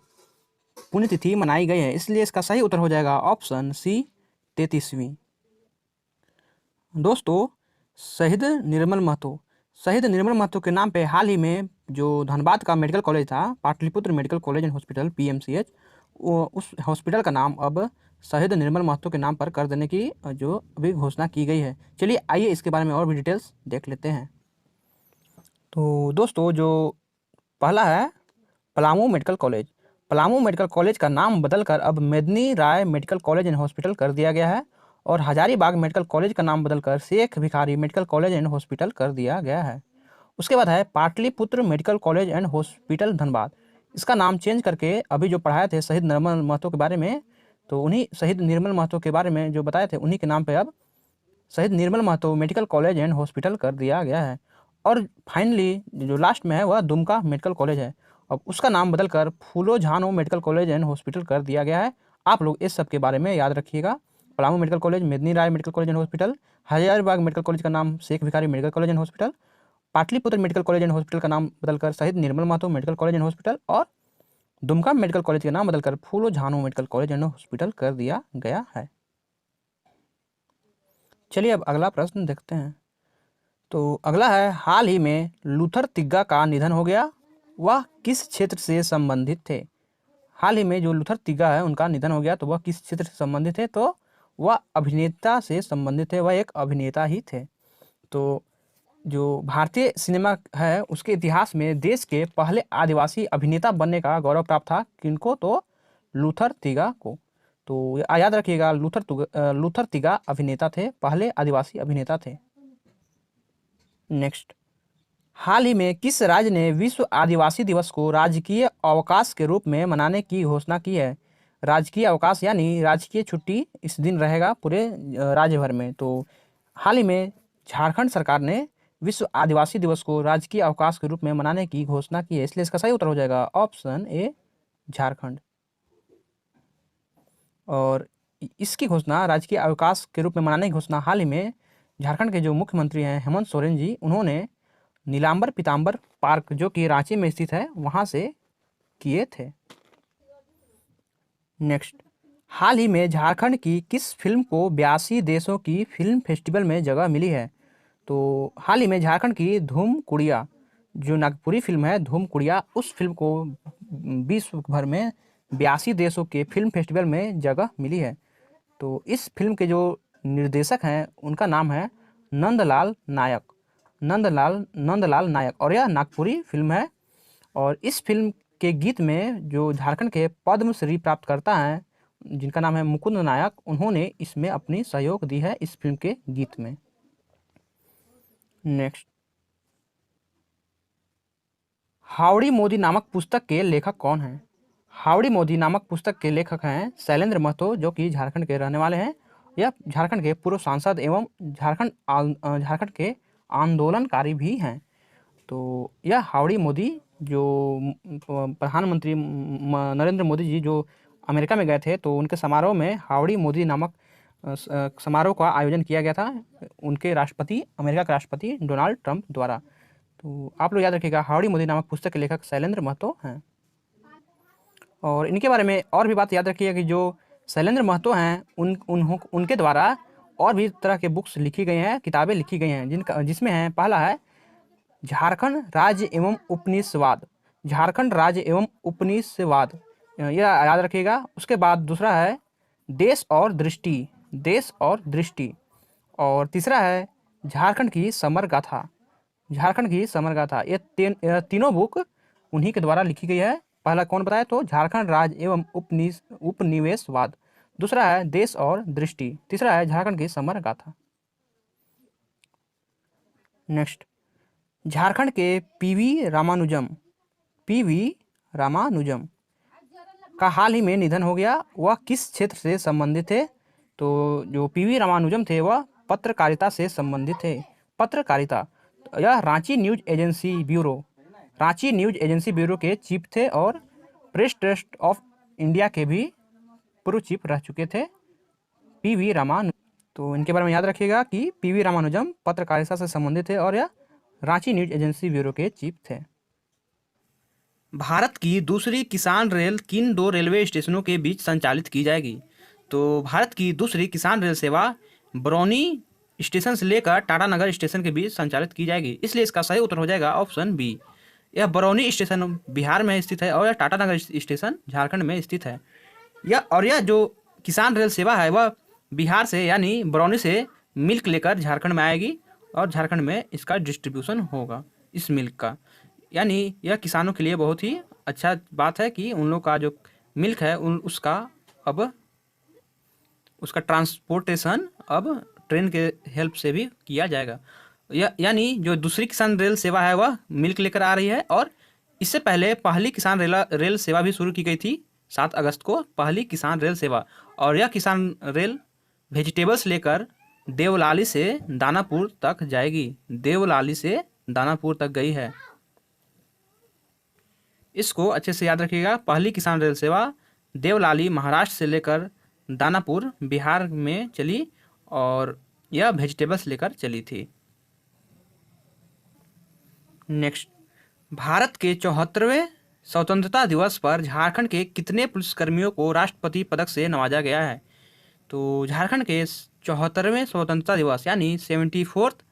पुण्यतिथि मनाई गई है, इसलिए इसका सही उत्तर हो जाएगा ऑप्शन सी, 33वीं। दोस्तों, शहीद निर्मल महतो के नाम पे हाल ही में जो धनबाद का मेडिकल कॉलेज था, Pataliputra medical college and hospital PMCH, उस हॉस्पिटल का नाम अब शहीद निर्मल महतो के नाम पर कर देने की जो अभी घोषणा की गई है। चलिए आइए इसके बारे में और भी डिटेल्स देख लेते हैं। तो दोस्तों, जो पहला है पलामू मेडिकल कॉलेज का नाम बदलकर अब मेदिनी Rai medical college and hospital कर दिया गया है। और हजारीबाग मेडिकल कॉलेज का नाम बदलकर Sheikh Bhikhari medical college and hospital कर दिया गया है। उसके बाद है Pataliputra medical college and hospital Dhanbad, इसका नाम चेंज करके अभी जो पढ़ाए थे शहीद निर्मल महतो के बारे में, तो उन्हीं शहीद निर्मल महतो के बारे में जो बताए थे उन्हीं के नाम पे अब शहीद Nirmal Mahato medical college and hospital कर दिया गया है। और फाइनली जो लास्ट में है वह दुमका मेडिकल कॉलेज है, अब उसका नाम बदलकर फूलो झानो मेडिकल कॉलेज एंड हॉस्पिटल कर दिया गया है। आप लोग इस सब के बारे में याद रखिएगा Palamu medical college, Medini Rai medical college and hospital, Hazaribagh medical college का नाम Sheikh Bhikhari medical college and hospital, Pataliputra medical college and hospital का नाम बदलकर शहीद Nirmal Mahato medical college and hospital और दुमका मेडिकल कॉलेज का नाम बदलकर फूलो झानो मेडिकल कॉलेज एंड हॉस्पिटल कर दिया गया है। चलिए अब अगला प्रश्न देखते हैं। तो अगला है, हाल ही में लूथर तिग्गा का निधन हो गया, वह किस क्षेत्र से संबंधित थे? हाल ही में जो लूथर तिग्गा है उनका निधन हो गया, तो वह किस क्षेत्र से संबंधित थे? तो वह अभिनेता से संबंधित थे, वह एक अभिनेता ही थे। तो जो भारतीय सिनेमा है उसके इतिहास में देश के पहले आदिवासी अभिनेता बनने का गौरव प्राप्त था किनको? तो लूथर तिग्गा को। तो याद रखिएगा, लूथर तिग्गा अभिनेता थे, पहले आदिवासी अभिनेता थे। नेक्स्ट, हाल ही में किस राज्य ने विश्व आदिवासी दिवस को राजकीय अवकाश के रूप में मनाने की घोषणा की है? राजकीय अवकाश यानी राजकीय छुट्टी इस दिन रहेगा पूरे राज्य भर में। तो हाल ही में झारखंड सरकार ने विश्व आदिवासी दिवस को राजकीय अवकाश के रूप में मनाने की घोषणा की है, इसलिए इसका सही उत्तर हो जाएगा ऑप्शन ए, झारखंड। और इसकी घोषणा राजकीय अवकाश के रूप में मनाने की घोषणा हाल ही में झारखंड के जो मुख्यमंत्री हैं हेमंत सोरेन जी, उन्होंने नीलांबर पीताम्बर पार्क जो कि रांची में स्थित है वहां से किए थे। नेक्स्ट, हाल ही में झारखंड की किस फिल्म को 82 देशों की फिल्म फेस्टिवल में जगह मिली है? तो हाल ही में झारखंड की धूम कुड़िया जो नागपुरी फिल्म है धूम कुड़िया, उस फिल्म को विश्व भर में 82 देशों के फिल्म फेस्टिवल में जगह मिली है। तो इस फिल्म के जो निर्देशक हैं उनका नाम है नंदलाल नायक, नंदलाल नायक, और यह नागपुरी फिल्म है। और इस फिल्म के गीत में जो झारखंड के पद्मश्री प्राप्तकर्ता हैं जिनका नाम है मुकुंद नायक, उन्होंने इसमें अपनी सहयोग दी है इस फिल्म के गीत में। नेक्स्ट, हावड़ी मोदी नामक पुस्तक के लेखक कौन हैं? हावड़ी मोदी नामक पुस्तक के लेखक हैं शैलेंद्र महतो, जो कि झारखंड के रहने वाले हैं। यह झारखंड के पूर्व सांसद एवं झारखंड के आंदोलनकारी भी हैं। तो यह हावड़ी मोदी जो प्रधानमंत्री नरेंद्र मोदी जी जो अमेरिका में गए थे, तो उनके समारोह में हावड़ी मोदी नामक समारोह का आयोजन किया गया था उनके राष्ट्रपति, अमेरिका के राष्ट्रपति डोनाल्ड ट्रंप द्वारा। तो आप लोग याद रखिएगा, हावड़ी मोदी नामक पुस्तक के लेखक शैलेंद्र महतो हैं। और इनके बारे में और भी बात याद रखिएगा कि जो शैलेंद्र महतो हैं उनके द्वारा और भी तरह के बुक्स लिखी गई हैं, किताबें लिखी गई हैं, जिसमें है पहला है झारखंड राज्य एवं उपनिवेशवाद, झारखंड राज्य एवं उपनिवेशवाद, यह याद रखिएगा। उसके बाद दूसरा है देश और दृष्टि, और तीसरा है झारखंड की समर गाथा, ये तीनों बुक उन्हीं के द्वारा लिखी गई है। पहला कौन बताया? तो झारखंड राज्य एवं उपनिवेशवाद, दूसरा है देश और दृष्टि, तीसरा है झारखंड की समर गाथा। नेक्स्ट, झारखंड के पीवी रामानुजम का हाल ही में निधन हो गया, वह किस क्षेत्र से संबंधित थे? तो जो पीवी रामानुजम थे वह पत्रकारिता से संबंधित थे, पत्रकारिता। यह रांची न्यूज एजेंसी ब्यूरो के चीफ थे और प्रेस ट्रस्ट ऑफ इंडिया के भी पूर्व चीफ रह चुके थे पीवी रामानुजम। तो इनके बारे में याद रखिएगा कि पीवी रामानुजम पत्रकारिता से संबंधित थे और यह रांची न्यूज एजेंसी ब्यूरो के चीफ थे। भारत की दूसरी किसान रेल किन 2 रेलवे स्टेशनों के बीच संचालित की जाएगी? तो भारत की दूसरी किसान रेल सेवा बरौनी स्टेशन से लेकर टाटानगर स्टेशन के बीच संचालित की जाएगी, इसलिए इसका सही उत्तर हो जाएगा ऑप्शन बी। यह बरौनी स्टेशन बिहार में स्थित है और यह टाटानगर स्टेशन झारखंड में स्थित है। यह जो किसान रेल सेवा है वह बिहार से यानी बरौनी से मिल्क लेकर झारखंड में आएगी और झारखंड में इसका डिस्ट्रीब्यूशन होगा इस मिल्क का। यानी यह किसानों के लिए बहुत ही अच्छा बात है कि उन लोग का जो मिल्क है उसका ट्रांसपोर्टेशन अब ट्रेन के हेल्प से भी किया जाएगा। यानी जो दूसरी किसान रेल सेवा है वह मिल्क लेकर आ रही है, और इससे पहले पहली किसान रेल सेवा भी शुरू की गई थी 7 अगस्त को, पहली किसान रेल सेवा। और यह किसान रेल वेजिटेबल्स लेकर देवलाली से दानापुर तक जाएगी, देवलाली से दानापुर तक गई है। इसको अच्छे से याद रखिएगा, पहली किसान रेल सेवा देवलाली महाराष्ट्र से लेकर दानापुर बिहार में चली और यह वेजिटेबल्स लेकर चली थी। नेक्स्ट, भारत के 74वें स्वतंत्रता दिवस पर झारखंड के कितने पुलिसकर्मियों को राष्ट्रपति पदक से नवाजा गया है? तो झारखंड के 74वें स्वतंत्रता दिवस यानी 74th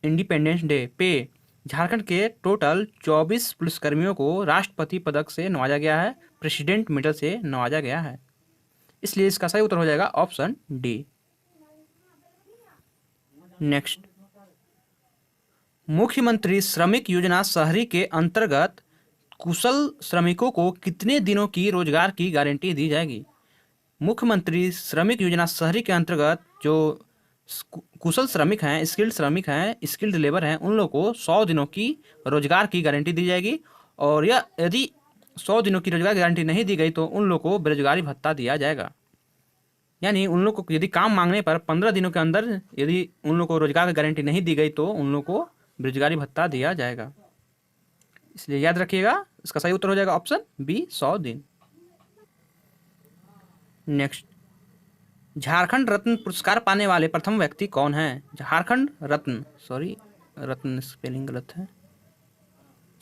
इंडिपेंडेंस डे पे झारखंड के टोटल 24 पुलिसकर्मियों को राष्ट्रपति पदक से नवाजा गया है, प्रेसिडेंट मेडल से नवाजा गया है। इसलिए इसका सही उत्तर हो जाएगा ऑप्शन डी। नेक्स्ट, मुख्यमंत्री श्रमिक योजना शहरी के अंतर्गत कुशल श्रमिकों को कितने दिनों की रोजगार की गारंटी दी जाएगी? मुख्यमंत्री श्रमिक योजना शहरी के अंतर्गत जो कुशल श्रमिक हैं, स्किल्ड लेबर हैं, उन लोगों को 100 दिनों की रोजगार की गारंटी दी जाएगी। और यह यदि 100 दिनों की रोजगार गारंटी नहीं दी गई तो उन लोगों को बेरोजगारी भत्ता दिया जाएगा। यानी उन लोग को यदि काम मांगने पर 15 दिनों के अंदर यदि उन लोग को रोजगार की गारंटी नहीं दी गई तो उन लोग को बेरोजगारी भत्ता दिया जाएगा। इसलिए याद रखिएगा, इसका सही उत्तर हो जाएगा ऑप्शन बी, 100 दिन। नेक्स्ट, झारखंड रत्न पुरस्कार पाने वाले प्रथम व्यक्ति कौन है? झारखंड रत्न, रत्न स्पेलिंग गलत है।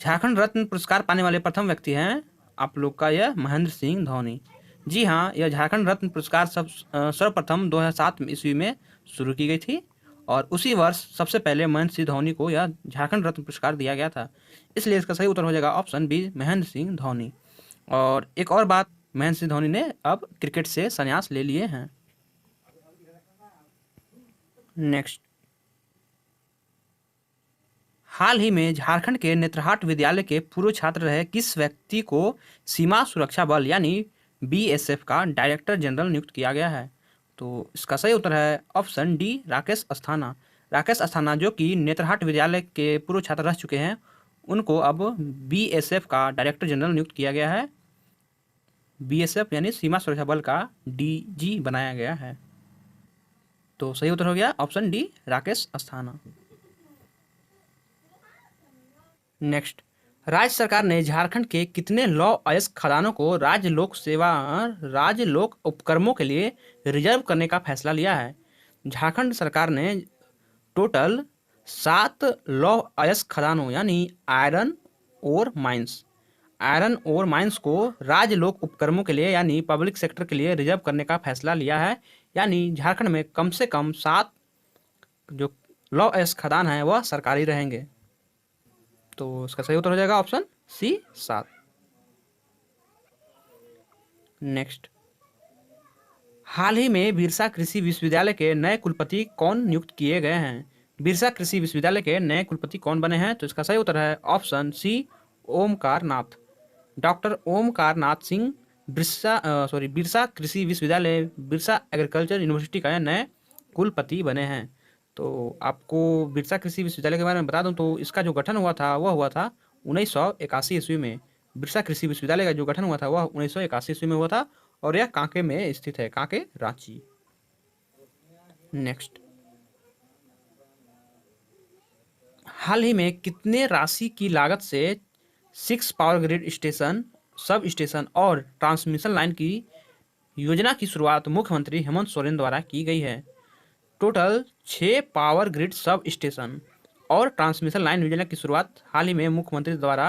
झारखंड रत्न पुरस्कार पाने वाले प्रथम व्यक्ति हैं आप लोग का यह महेंद्र सिंह धोनी। जी हाँ, यह झारखंड रत्न पुरस्कार सर्वप्रथम 2007 ईस्वी में शुरू की गई थी और उसी वर्ष सबसे पहले महेंद्र सिंह धोनी को यह झारखंड रत्न पुरस्कार दिया गया था। इसलिए इसका सही उत्तर हो जाएगा ऑप्शन बी, महेंद्र सिंह धोनी। और एक और बात, महेंद्र सिंह धोनी ने अब क्रिकेट से संन्यास ले लिए हैं। नेक्स्ट, हाल ही में झारखंड के नेतरहाट विद्यालय के पूर्व छात्र रहे किस व्यक्ति को सीमा सुरक्षा बल यानी बीएसएफ का डायरेक्टर जनरल नियुक्त किया गया है? तो इसका सही उत्तर है ऑप्शन डी, राकेश अस्थाना। राकेश अस्थाना जो कि नेतरहाट विद्यालय के पूर्व छात्र रह चुके हैं, उनको अब बीएसएफ का डायरेक्टर जनरल नियुक्त किया गया है। बीएसएफ यानी सीमा सुरक्षा बल का डीजी बनाया गया है। तो सही उत्तर हो गया option D, Rakesh Asthana. Next, राज्य सरकार ने झारखंड के कितने लौह अयस्क खदानों को राज्य लोक उपक्रमों के लिए रिजर्व करने का फैसला लिया है? झारखंड सरकार ने टोटल 7 लौह अयस्क खदानों यानी आयरन और माइंस को राज्य लोक उपक्रमों के लिए यानी पब्लिक सेक्टर के लिए रिजर्व करने का फैसला लिया है। यानी झारखंड में कम से कम 7 जो लौह अयस्क खदान हैं वह सरकारी रहेंगे। तो इसका सही उत्तर हो जाएगा ऑप्शन सी, 7। नेक्स्ट, हाल ही में बिरसा कृषि विश्वविद्यालय के नए कुलपति कौन नियुक्त किए गए हैं? बिरसा कृषि विश्वविद्यालय के नए कुलपति कौन बने हैं? तो इसका सही उत्तर है option C, Omkar Nath. Doctor Omkar Nath Singh Birsa कृषि विश्वविद्यालय बिरसा एग्रीकल्चर यूनिवर्सिटी का नए कुलपति बने हैं। तो आपको बिरसा कृषि विश्वविद्यालय के बारे में बता दूं तो इसका जो गठन हुआ था वह हुआ था 1981 ईस्वी में। बिरसा कृषि विश्वविद्यालय का जो गठन हुआ था वह 1981 ईस्वी में हुआ था और यह कांके में स्थित है, कांके, रांची। नेक्स्ट, हाल ही में कितने राशि की लागत से 6 power grid station, sub station और ट्रांसमिशन लाइन की योजना की शुरुआत मुख्यमंत्री हेमंत सोरेन द्वारा की गई है? Total 6 power grid sub station और ट्रांसमिशन लाइन योजना की शुरुआत हाल ही में मुख्यमंत्री द्वारा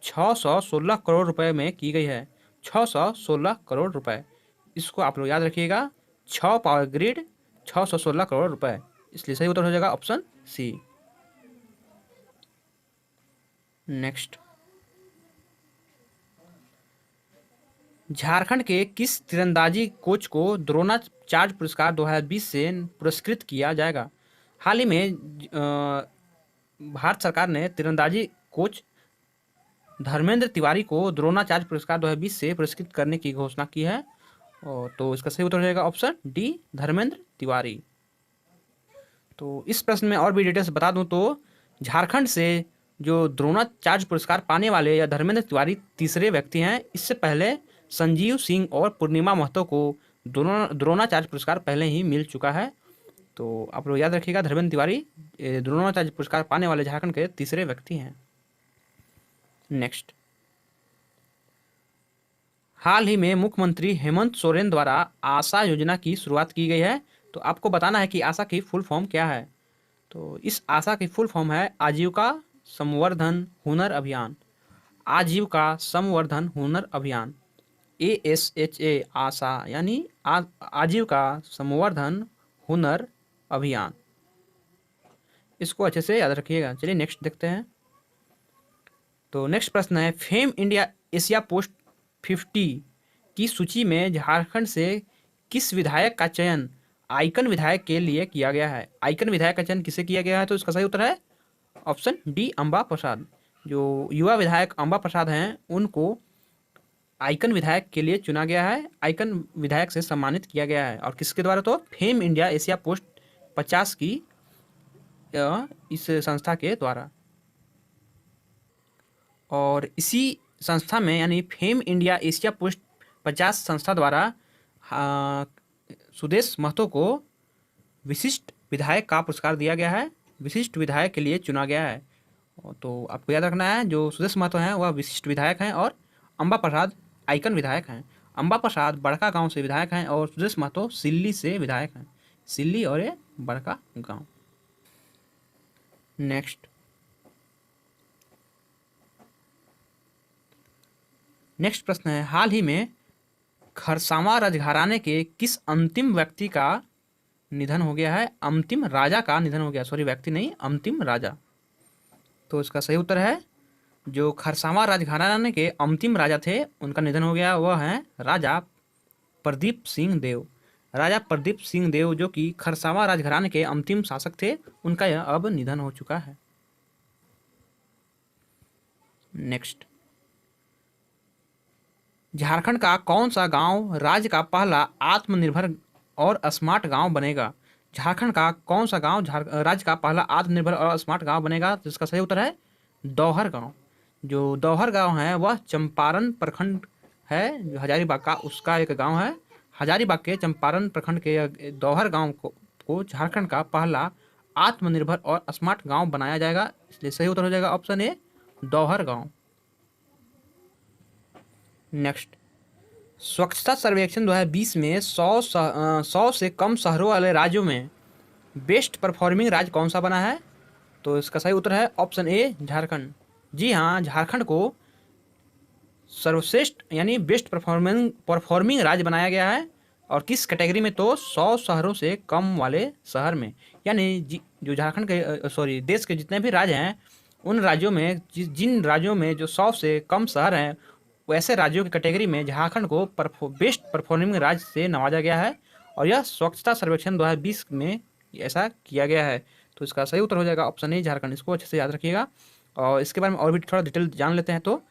616 करोड़ रुपए में की गई है। 616 करोड़ रुपए, इसको आप लोग याद रखिएगा। 6 पावर ग्रिड, 616 करोड़ रुपए, इसलिए सही उत्तर हो जाएगा ऑप्शन सी। नेक्स्ट, झारखंड के किस तीरंदाजी कोच को द्रोणाचार्य पुरस्कार 2020 से पुरस्कृत किया जाएगा? हाल ही में भारत सरकार ने तीरंदाजी कोच धर्मेंद्र तिवारी को द्रोणाचार्य पुरस्कार 2020 से पुरस्कृत करने की घोषणा की है। और तो इसका सही उत्तर हो जाएगा ऑप्शन डी, धर्मेंद्र तिवारी। तो इस प्रश्न में और भी डिटेल्स बता दूं तो झारखंड से जो द्रोणाचार्य पुरस्कार पाने वाले या धर्मेंद्र तिवारी तीसरे व्यक्ति हैं। इससे पहले संजीव सिंह और पूर्णिमा महतो को द्रोणाचार्य पुरस्कार पहले ही मिल चुका है। तो आप लोग याद रखिएगा, धर्मेंद्र तिवारी द्रोणाचार्य पुरस्कार पाने वाले झारखंड के तीसरे व्यक्ति हैं। नेक्स्ट, हाल ही में मुख्यमंत्री हेमंत सोरेन द्वारा आशा योजना की शुरुआत की गई है। तो आपको बताना है कि आशा की फुल फॉर्म क्या है। तो इस आशा की फुल फॉर्म है आजीविका संवर्धन हुनर अभियान। आजीविका संवर्धन हुनर अभियान, ASHA, आशा यानी आजीविका संवर्धन हुनर अभियान। इसको अच्छे से याद रखिएगा। चलिए नेक्स्ट देखते हैं। तो नेक्स्ट प्रश्न है, फेम इंडिया एशिया पोस्ट 50 की सूची में झारखंड से किस विधायक का चयन आइकन विधायक के लिए किया गया है? आइकन विधायक का चयन किसे किया गया है? तो इसका सही उत्तर है ऑप्शन डी, अंबा प्रसाद। जो युवा विधायक अंबा प्रसाद हैं उनको आइकन विधायक के लिए चुना गया है, आइकन विधायक से सम्मानित किया गया है। और किसके द्वारा? तो फेम इंडिया एशिया पोस्ट 50 की इस संस्था के द्वारा। और इसी संस्था में यानी फेम इंडिया एशिया पोस्ट 50 संस्था द्वारा सुदेश महतो को विशिष्ट विधायक का पुरस्कार दिया गया है, विशिष्ट विधायक के लिए चुना गया है। तो आपको याद रखना है, जो सुदेश महतो हैं वह विशिष्ट विधायक हैं और अंबा प्रसाद आइकन विधायक हैं। अंबा प्रसाद बड़का गांव से विधायक हैं और सुदेश महतो सिल्ली से विधायक हैं। सिल्ली और ये बड़का गांव। नेक्स्ट प्रश्न है, हाल ही में खरसावां राजघराने के किस अंतिम व्यक्ति का निधन हो गया है? अंतिम राजा का निधन हो गया, सॉरी व्यक्ति नहीं, अंतिम राजा। तो इसका सही उत्तर है, जो खरसावां राजघराने के अंतिम राजा थे उनका निधन हो गया, वह हैं राजा प्रदीप सिंह देव। राजा प्रदीप सिंह देव जो कि खरसावां राजघराने के अंतिम शासक थे, उनका यह अब निधन हो चुका है। नेक्स्ट, झारखंड का कौन सा गांव राज्य का पहला आत्मनिर्भर और स्मार्ट गांव बनेगा? झारखंड का कौन सा गांव राज्य का पहला आत्मनिर्भर और स्मार्ट गांव बनेगा? तो इसका सही उत्तर है दौहर गांव। जो दौहर गांव है वह चंपारण प्रखंड है, जो हजारीबाग का उसका एक गांव है। हजारीबाग के चंपारण प्रखंड के दौहर गांव को झारखंड का पहला आत्मनिर्भर और स्मार्ट गांव बनाया जाएगा, इसलिए सही उत्तर हो जाएगा ऑप्शन ए, दौहर गांव। नेक्स्ट, स्वच्छता सर्वेक्षण 2020 में 100 से कम शहरों वाले राज्यों में बेस्ट परफॉर्मिंग राज्य कौन सा बना है? तो इसका सही उत्तर है ऑप्शन ए, झारखंड। जी हाँ, झारखंड को सर्वश्रेष्ठ यानी बेस्ट परफॉर्मिंग राज्य बनाया गया है। और किस कैटेगरी में? तो 100 शहरों से कम वाले शहर में, यानी जो झारखंड के देश के जितने भी राज्य हैं उन राज्यों में जिन राज्यों में जो 100 से कम शहर हैं वैसे राज्यों की कैटेगरी में झारखंड को बेस्ट परफॉर्मिंग राज्य से नवाजा गया है। और यह स्वच्छता सर्वेक्षण 2020 में ऐसा किया गया है। तो इसका सही उत्तर हो जाएगा ऑप्शन ए, झारखंड। इसको अच्छे से याद रखिएगा। और इसके बारे में और भी थोड़ा डिटेल जान लेते हैं। तो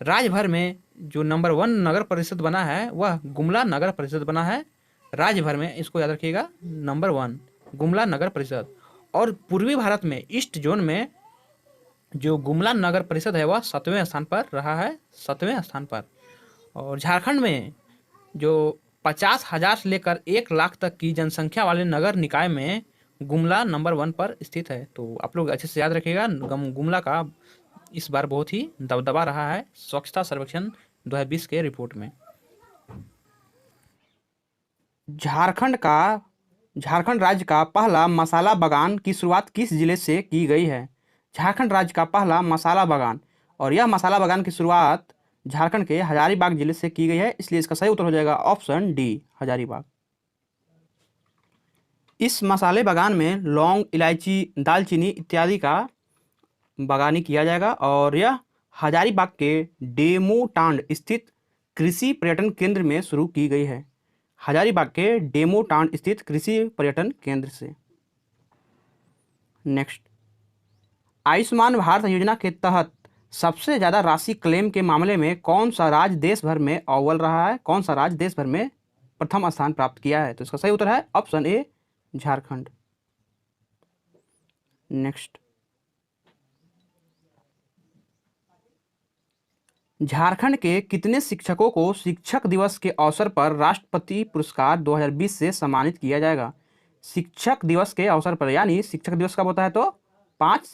राज्य भर में जो नंबर 1 नगर परिषद बना है वह गुमला नगर परिषद बना है। राज्य भर में, इसको याद रखिएगा, नंबर 1 गुमला नगर परिषद। और पूर्वी भारत में ईस्ट जोन में जो गुमला नगर परिषद है वह 7वें स्थान पर रहा है, 7वें स्थान पर। और झारखंड में जो 50,000 से लेकर 1 लाख तक की जनसंख्या वाले नगर निकाय में गुमला नंबर 1 पर स्थित है। तो आप लोग अच्छे से याद रखिएगा, गुमला का इस बार बहुत ही दबदबा रहा है स्वच्छता सर्वेक्षण 2020 के रिपोर्ट में। झारखंड राज्य का पहला मसाला बागान की शुरुआत किस जिले से की गई है? झारखंड राज्य का पहला मसाला बागान, और यह मसाला बागान की शुरुआत झारखंड के हजारीबाग जिले से की गई है, इसलिए इसका सही उत्तर हो जाएगा ऑप्शन डी, हजारीबाग। इस मसाले बागान में लौंग, इलायची, दालचीनी इत्यादि का बागानी किया जाएगा। और यह हजारीबाग के डेमोटांड स्थित कृषि पर्यटन केंद्र में शुरू की गई है। हजारीबाग के डेमोटांड स्थित कृषि पर्यटन केंद्र से। नेक्स्ट, आयुष्मान भारत योजना के तहत सबसे ज़्यादा राशि क्लेम के मामले में कौन सा राज्य देश भर में अव्वल रहा है? कौन सा राज्य देश भर में प्रथम स्थान प्राप्त किया है? तो इसका सही उत्तर है option A, Jharkhand. Next, Jharkhand के कितने शिक्षकों को शिक्षक दिवस के अवसर पर राष्ट्रपति पुरस्कार 2020 से सम्मानित किया जाएगा? शिक्षक दिवस के अवसर पर, यानी शिक्षक दिवस कब होता है? तो 5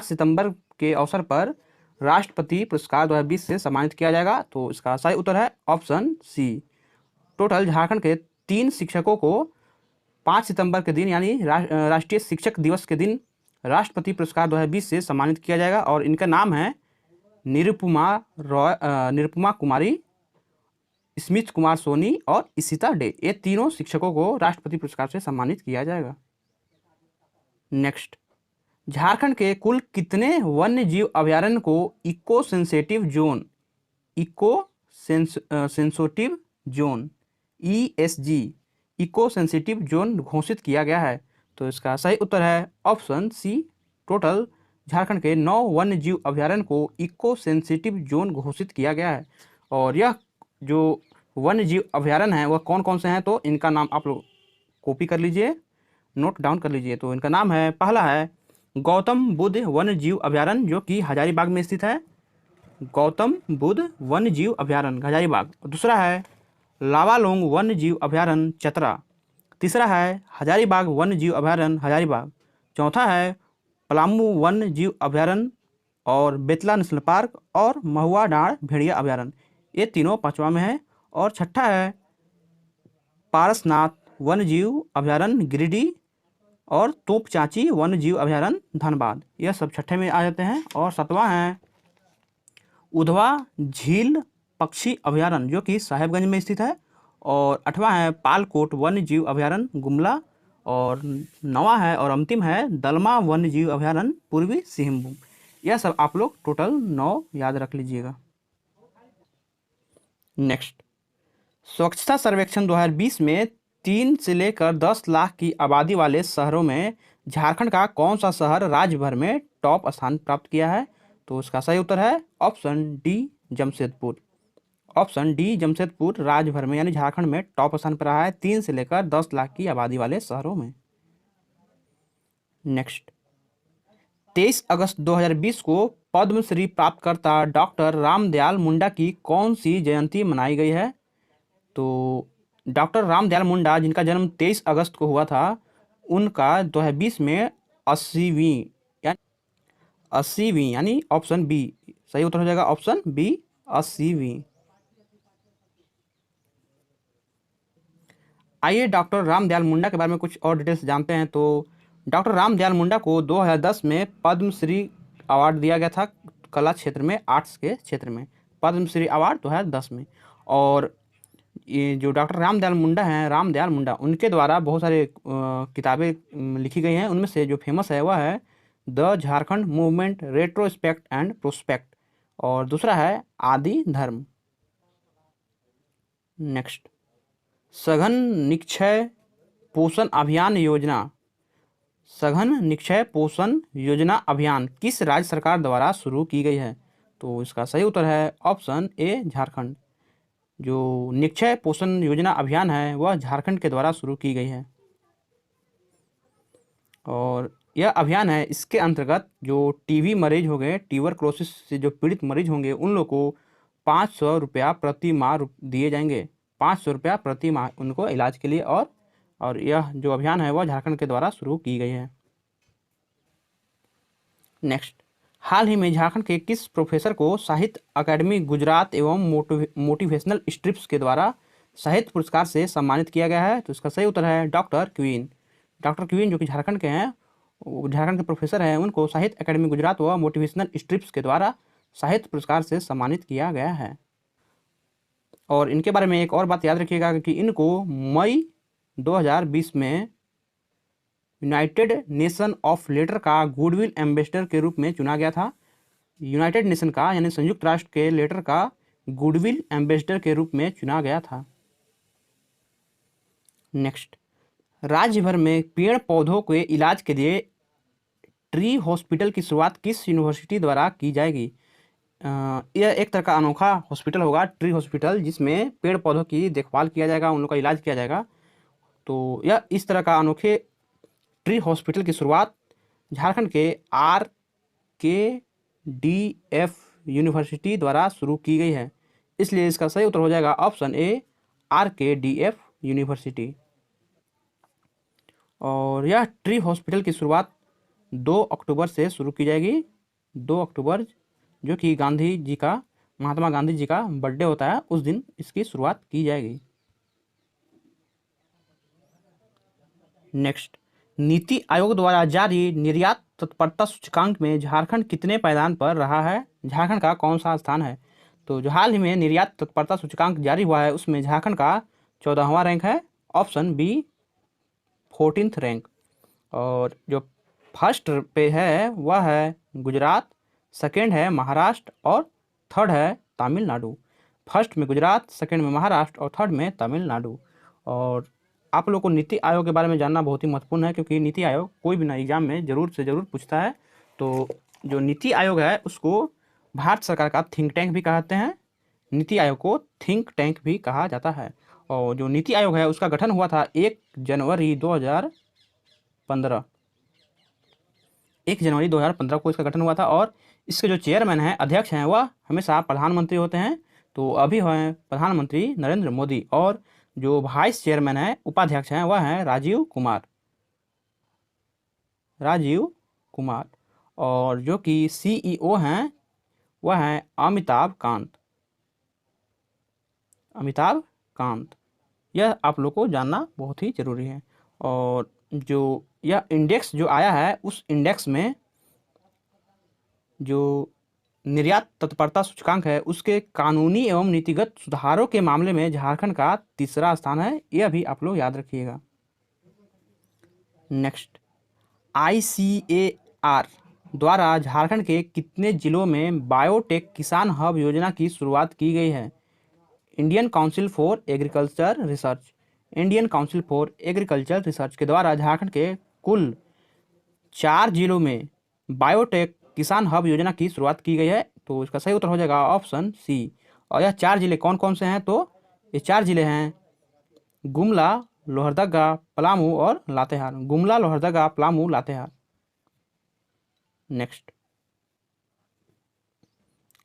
सितंबर के अवसर पर राष्ट्रपति पुरस्कार 2020 से सम्मानित किया जाएगा? तो इसका सही उत्तर है ऑप्शन सी। टोटल झारखंड के 3 शिक्षकों को 5 सितंबर के दिन यानी राष्ट्रीय शिक्षक दिवस के दिन राष्ट्रपति पुरस्कार 2020 से सम्मानित किया जाएगा और इनका नाम है निरुपमा कुमारी, स्मिथ कुमार सोनी और इशिता डे। ये तीनों शिक्षकों को राष्ट्रपति पुरस्कार से सम्मानित किया जाएगा। नेक्स्ट, झारखंड के कुल कितने वन्य जीव अभयारण्य को eco sensitive zone ESG eco sensitive zone घोषित किया गया है? तो इसका सही उत्तर है ऑप्शन सी। टोटल झारखंड के 9 वन्य जीव अभयारण्य को इको सेंसिटिव जोन घोषित किया गया है। और यह जो वन्य जीव अभयारण्य हैं वह कौन कौन से हैं, तो इनका नाम आप लोग कॉपी कर लीजिए, नोट डाउन कर लीजिए। तो इनका नाम है, पहला है गौतम बुद्ध वन्य जीव अभयारण्य जो कि हजारीबाग में स्थित है, गौतम बुद्ध वन्य जीव अभयारण्य हजारीबाग। दूसरा है लावालोंग वन्य जीव अभयारण्य चतरा। तीसरा है हजारीबाग वन्य जीव अभयारण्य हजारीबाग। चौथा है पलामू वन्य जीव अभयारण्य और बेतला नेशनल पार्क और महुआ डाँड़ भेड़िया अभयारण्य, ये तीनों 5वां में है। और छठा है पारसनाथ वन्य जीव अभयारण्य गिरिडीह और तोप चांची वन्य जीव अभयारण्य धनबाद, यह सब छठे में आ जाते हैं। और 7वां है उधवा झील पक्षी अभयारण्य जो कि साहेबगंज में स्थित है। और 8वां है पालकोट वन्य जीव अभयारण्य गुमला। और 9वां है और अंतिम है दलमा वन्य जीव अभयारण्य पूर्वी सिंहभूम। यह सब आप लोग टोटल 9 याद रख लीजिएगा। नेक्स्ट, स्वच्छता सर्वेक्षण 2020 में 3 से लेकर 10 लाख की आबादी वाले शहरों में झारखंड का कौन सा शहर राज्य भर में टॉप स्थान प्राप्त किया है? तो इसका सही उत्तर है option D Jamshedpur. Option D Jamshedpur राज्य भर में यानी झारखंड में टॉप स्थान पर रहा है 3 से लेकर 10 लाख की आबादी वाले शहरों में। नेक्स्ट, 23 अगस्त 2020 को पद्मश्री प्राप्तकर्ता डॉक्टर रामदयाल मुंडा की कौन सी जयंती मनाई गई है? तो डॉक्टर रामदयाल मुंडा जिनका जन्म 23 अगस्त को हुआ था, उनका 2020 में 80वीं यानी ऑप्शन बी सही उत्तर हो जाएगा, ऑप्शन बी 80वीं। आइए डॉक्टर रामदयाल मुंडा के बारे में कुछ और डिटेल्स जानते हैं। तो डॉक्टर रामदयाल मुंडा को 2010 में पद्मश्री अवार्ड दिया गया था कला क्षेत्र में, आर्ट्स के क्षेत्र में, पद्मश्री अवार्ड 2010 में। और ये जो डॉक्टर रामदयाल मुंडा उनके द्वारा बहुत सारे किताबें लिखी गई हैं। उनमें से जो फेमस है वह है the Jharkhand movement retrospect and prospect और दूसरा है आदि धर्म। नेक्स्ट, सघन निक्षय पोषण अभियान अभियान किस राज्य सरकार द्वारा शुरू की गई है? तो इसका सही उत्तर है ऑप्शन ए झारखंड। जो निक्षय पोषण योजना अभियान है वह झारखंड के द्वारा शुरू की गई है। और यह अभियान है, इसके अंतर्गत जो टीबी मरीज हो गए, ट्यूबरक्लोसिस से जो पीड़ित मरीज होंगे उन लोग को 500 रुपया प्रति माह दिए जाएंगे, 500 रुपया प्रति माह उनको इलाज के लिए। और यह जो अभियान है वह झारखंड के द्वारा शुरू की गई है। नेक्स्ट, हाल ही में झारखंड के किस प्रोफेसर को साहित्य अकादमी गुजरात एवं मोटिवेशनल स्ट्रिप्स के द्वारा साहित्य पुरस्कार से सम्मानित किया गया है? तो इसका सही उत्तर है डॉक्टर क्वीन। डॉक्टर क्वीन जो कि झारखंड के हैं, झारखंड के प्रोफेसर हैं, उनको साहित्य अकादमी गुजरात व मोटिवेशनल स्ट्रिप्स के द्वारा साहित्य पुरस्कार से सम्मानित किया गया है। और इनके बारे में एक और बात याद रखिएगा कि इनको मई 2020 में यूनाइटेड नेशन ऑफ लेटर का गुडविल एम्बेसडर के रूप में चुना गया था। यूनाइटेड नेशन का यानी संयुक्त राष्ट्र के लेटर का गुडविल एम्बेसडर के रूप में चुना गया था। नेक्स्ट, राज्य भर में पेड़ पौधों के इलाज के लिए ट्री हॉस्पिटल की शुरुआत किस यूनिवर्सिटी द्वारा की जाएगी? यह एक तरह का अनोखा हॉस्पिटल होगा, ट्री हॉस्पिटल, जिसमें पेड़ पौधों की देखभाल किया जाएगा, उन लोगों का इलाज किया जाएगा। तो यह इस तरह का अनोखे ट्री हॉस्पिटल की शुरुआत झारखंड के RKDF यूनिवर्सिटी द्वारा शुरू की गई है, इसलिए इसका सही उत्तर हो जाएगा ऑप्शन ए RKDF यूनिवर्सिटी। और यह ट्री हॉस्पिटल की शुरुआत 2 अक्टूबर से शुरू की जाएगी, 2 अक्टूबर जो कि गांधी जी का, महात्मा गांधी जी का बर्थडे होता है, उस दिन इसकी शुरुआत की जाएगी। नेक्स्ट, नीति आयोग द्वारा जारी निर्यात तत्परता सूचकांक में झारखंड कितने पायदान पर रहा है? झारखंड का कौन सा स्थान है? तो जो हाल ही में निर्यात तत्परता सूचकांक जारी हुआ है उसमें झारखंड का 14वां रैंक है, ऑप्शन बी 14th रैंक। और जो फर्स्ट पे है वह है गुजरात, सेकेंड है महाराष्ट्र और थर्ड है तमिलनाडु। फर्स्ट में गुजरात, सेकेंड में महाराष्ट्र और थर्ड में तमिलनाडु। और आप लोग को नीति आयोग के बारे में जानना बहुत ही महत्वपूर्ण है, क्योंकि नीति आयोग कोई भी ना एग्जाम में ज़रूर से ज़रूर पूछता है। तो जो नीति आयोग है उसको भारत सरकार का थिंक टैंक भी कहते हैं, नीति आयोग को थिंक टैंक भी कहा जाता है। और जो नीति आयोग है उसका गठन हुआ था 1 जनवरी 2015, 1 जनवरी 2015 को इसका गठन हुआ था। और इसके जो चेयरमैन हैं, अध्यक्ष हैं, वह हमेशा प्रधानमंत्री होते हैं। तो अभी हैं प्रधानमंत्री नरेंद्र मोदी। और जो वाइस चेयरमैन हैं, उपाध्यक्ष हैं, वह हैं राजीव कुमार। और जो कि सीईओ हैं वह हैं अमिताभ कांत। यह आप लोग को जानना बहुत ही ज़रूरी है। और जो यह इंडेक्स जो आया है उस इंडेक्स में जो निर्यात तत्परता सूचकांक है उसके कानूनी एवं नीतिगत सुधारों के मामले में झारखंड का 3रा स्थान है। यह भी आप लोग याद रखिएगा। नेक्स्ट, ICAR द्वारा झारखंड के कितने जिलों में बायोटेक किसान हब योजना की शुरुआत की गई है? Indian council for agriculture research के द्वारा झारखंड के कुल 4 जिलों में बायोटेक किसान हब योजना की शुरुआत की गई है। तो इसका सही उत्तर हो जाएगा ऑप्शन सी। और यह 4 जिले कौन कौन से हैं? तो ये 4 जिले हैं गुमला, लोहरदगा, पलामू और लातेहार। गुमला, लोहरदगा, पलामू, लातेहार। नेक्स्ट,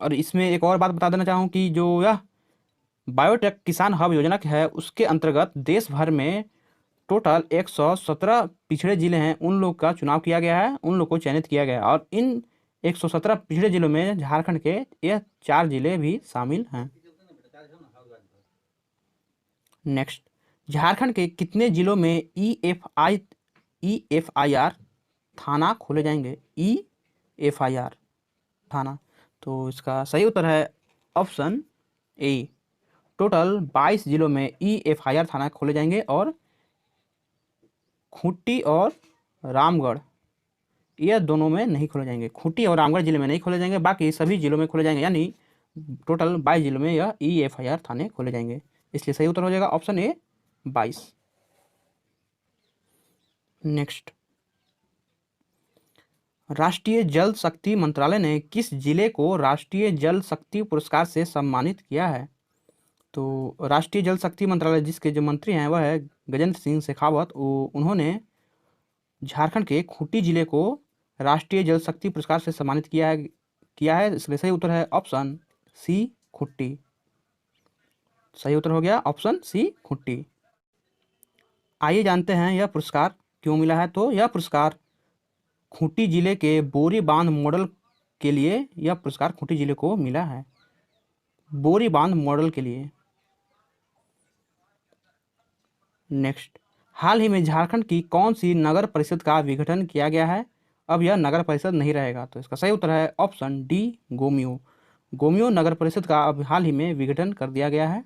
और इसमें एक और बात बता देना चाहूँ कि जो यह बायोटेक किसान हब योजना है उसके अंतर्गत देश भर में टोटल 117 पिछड़े जिले हैं, उन लोग का चुनाव किया गया है, उन लोग को चयनित किया गया है। और इन 117 पिछड़े जिलों में झारखंड के यह 4 जिले भी शामिल हैं। नेक्स्ट, झारखंड के कितने जिलों में EFIR थाना खोले जाएंगे? EFIR थाना। तो इसका सही उत्तर है ऑप्शन ए। टोटल 22 जिलों में EFIR थाना खोले जाएंगे। और खूंटी और रामगढ़ यह दोनों में नहीं खोले जाएंगे। खूंटी और रामगढ़ जिले में नहीं खोले जाएंगे, बाकी सभी जिलों में खोले जाएंगे। यानी टोटल 22 जिलों में यह EFIR थाने खोले जाएंगे। इसलिए सही उत्तर हो जाएगा ऑप्शन ए 22। नेक्स्ट, राष्ट्रीय जल शक्ति मंत्रालय ने किस जिले को राष्ट्रीय जल शक्ति पुरस्कार से सम्मानित किया है? तो राष्ट्रीय जल शक्ति मंत्रालय जिसके जो मंत्री हैं वह है गजेंद्र सिंह शेखावत। उन्होंने झारखंड के खूंटी जिले को राष्ट्रीय जल शक्ति पुरस्कार से सम्मानित किया है। इसलिए सही उत्तर है ऑप्शन सी, खूंटी। सही उत्तर हो गया ऑप्शन सी, खूंटी। आइए जानते हैं यह पुरस्कार क्यों मिला है। तो यह पुरस्कार खूंटी जिले के बोरी बांध मॉडल के लिए यह पुरस्कार खूंटी जिले को मिला है, बोरी बांध मॉडल के लिए। नेक्स्ट, हाल ही में झारखंड की कौन सी नगर परिषद का विघटन किया गया है? अब यह नगर परिषद नहीं रहेगा। तो इसका सही उत्तर है ऑप्शन डी, गोमियो। गोमियो नगर परिषद का अब हाल ही में विघटन कर दिया गया है।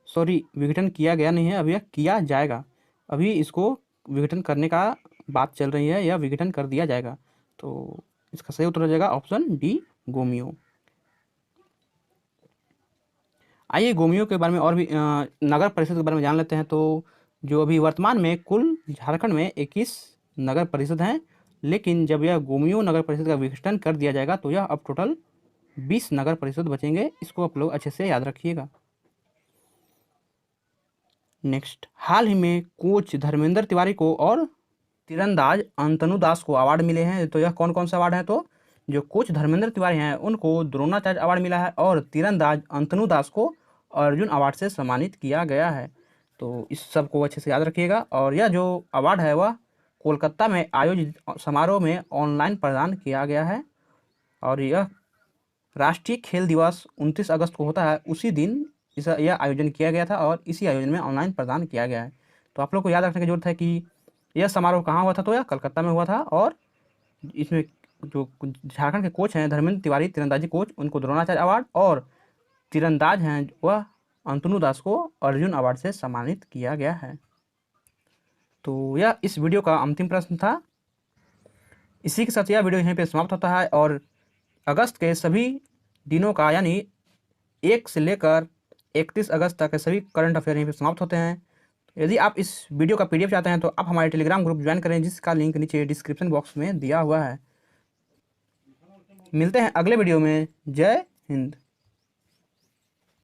सॉरी, विघटन किया गया नहीं है, अब यह किया जाएगा। अभी इसको विघटन करने का बात चल रही है, यह विघटन कर दिया जाएगा। तो इसका सही उत्तर हो जाएगा ऑप्शन डी, गोमियो। आइए गोमियो के बारे में और भी नगर परिषद के बारे में जान लेते हैं। तो जो अभी वर्तमान में कुल झारखंड में 21 नगर परिषद हैं, लेकिन जब यह गोमियो नगर परिषद का विघटन कर दिया जाएगा तो यह अब टोटल 20 नगर परिषद बचेंगे। इसको आप लोग अच्छे से याद रखिएगा। नेक्स्ट, हाल ही में कोच धर्मेंद्र तिवारी को और तीरंदाज अंतनु दास को अवार्ड मिले हैं। तो यह कौन कौन से अवार्ड हैं? तो जो कोच धर्मेंद्र तिवारी हैं उनको द्रोणाचार्य अवार्ड मिला है और तीरंदाज अंतनु दास को अर्जुन अवार्ड से सम्मानित किया गया है। तो इस सब को अच्छे से याद रखिएगा। और यह जो अवार्ड है वह कोलकाता में आयोजित समारोह में ऑनलाइन प्रदान किया गया है। और यह राष्ट्रीय खेल दिवस 29 अगस्त को होता है, उसी दिन यह आयोजन किया गया था और इसी आयोजन में ऑनलाइन प्रदान किया गया है। तो आप लोग को याद रखने की जरूरत है कि यह समारोह कहाँ हुआ था, तो यह कलकत्ता में हुआ था। और इसमें जो झारखंड के कोच हैं धर्मेंद्र तिवारी तीरंदाजी कोच, उनको द्रोणाचार्य अवार्ड, और तीरंदाज हैं वह अंतनु दास को अर्जुन अवार्ड से सम्मानित किया गया है। तो यह इस वीडियो का अंतिम प्रश्न था। इसी के साथ यह वीडियो यहीं पे समाप्त होता है और अगस्त के सभी दिनों का यानी 1 से लेकर 31 अगस्त तक के सभी करंट अफेयर यहीं पे समाप्त होते हैं। यदि आप इस वीडियो का PDF चाहते हैं तो आप हमारे टेलीग्राम ग्रुप ज्वाइन करें, जिसका लिंक नीचे डिस्क्रिप्शन बॉक्स में दिया हुआ है। मिलते हैं अगले वीडियो में। जय हिंद।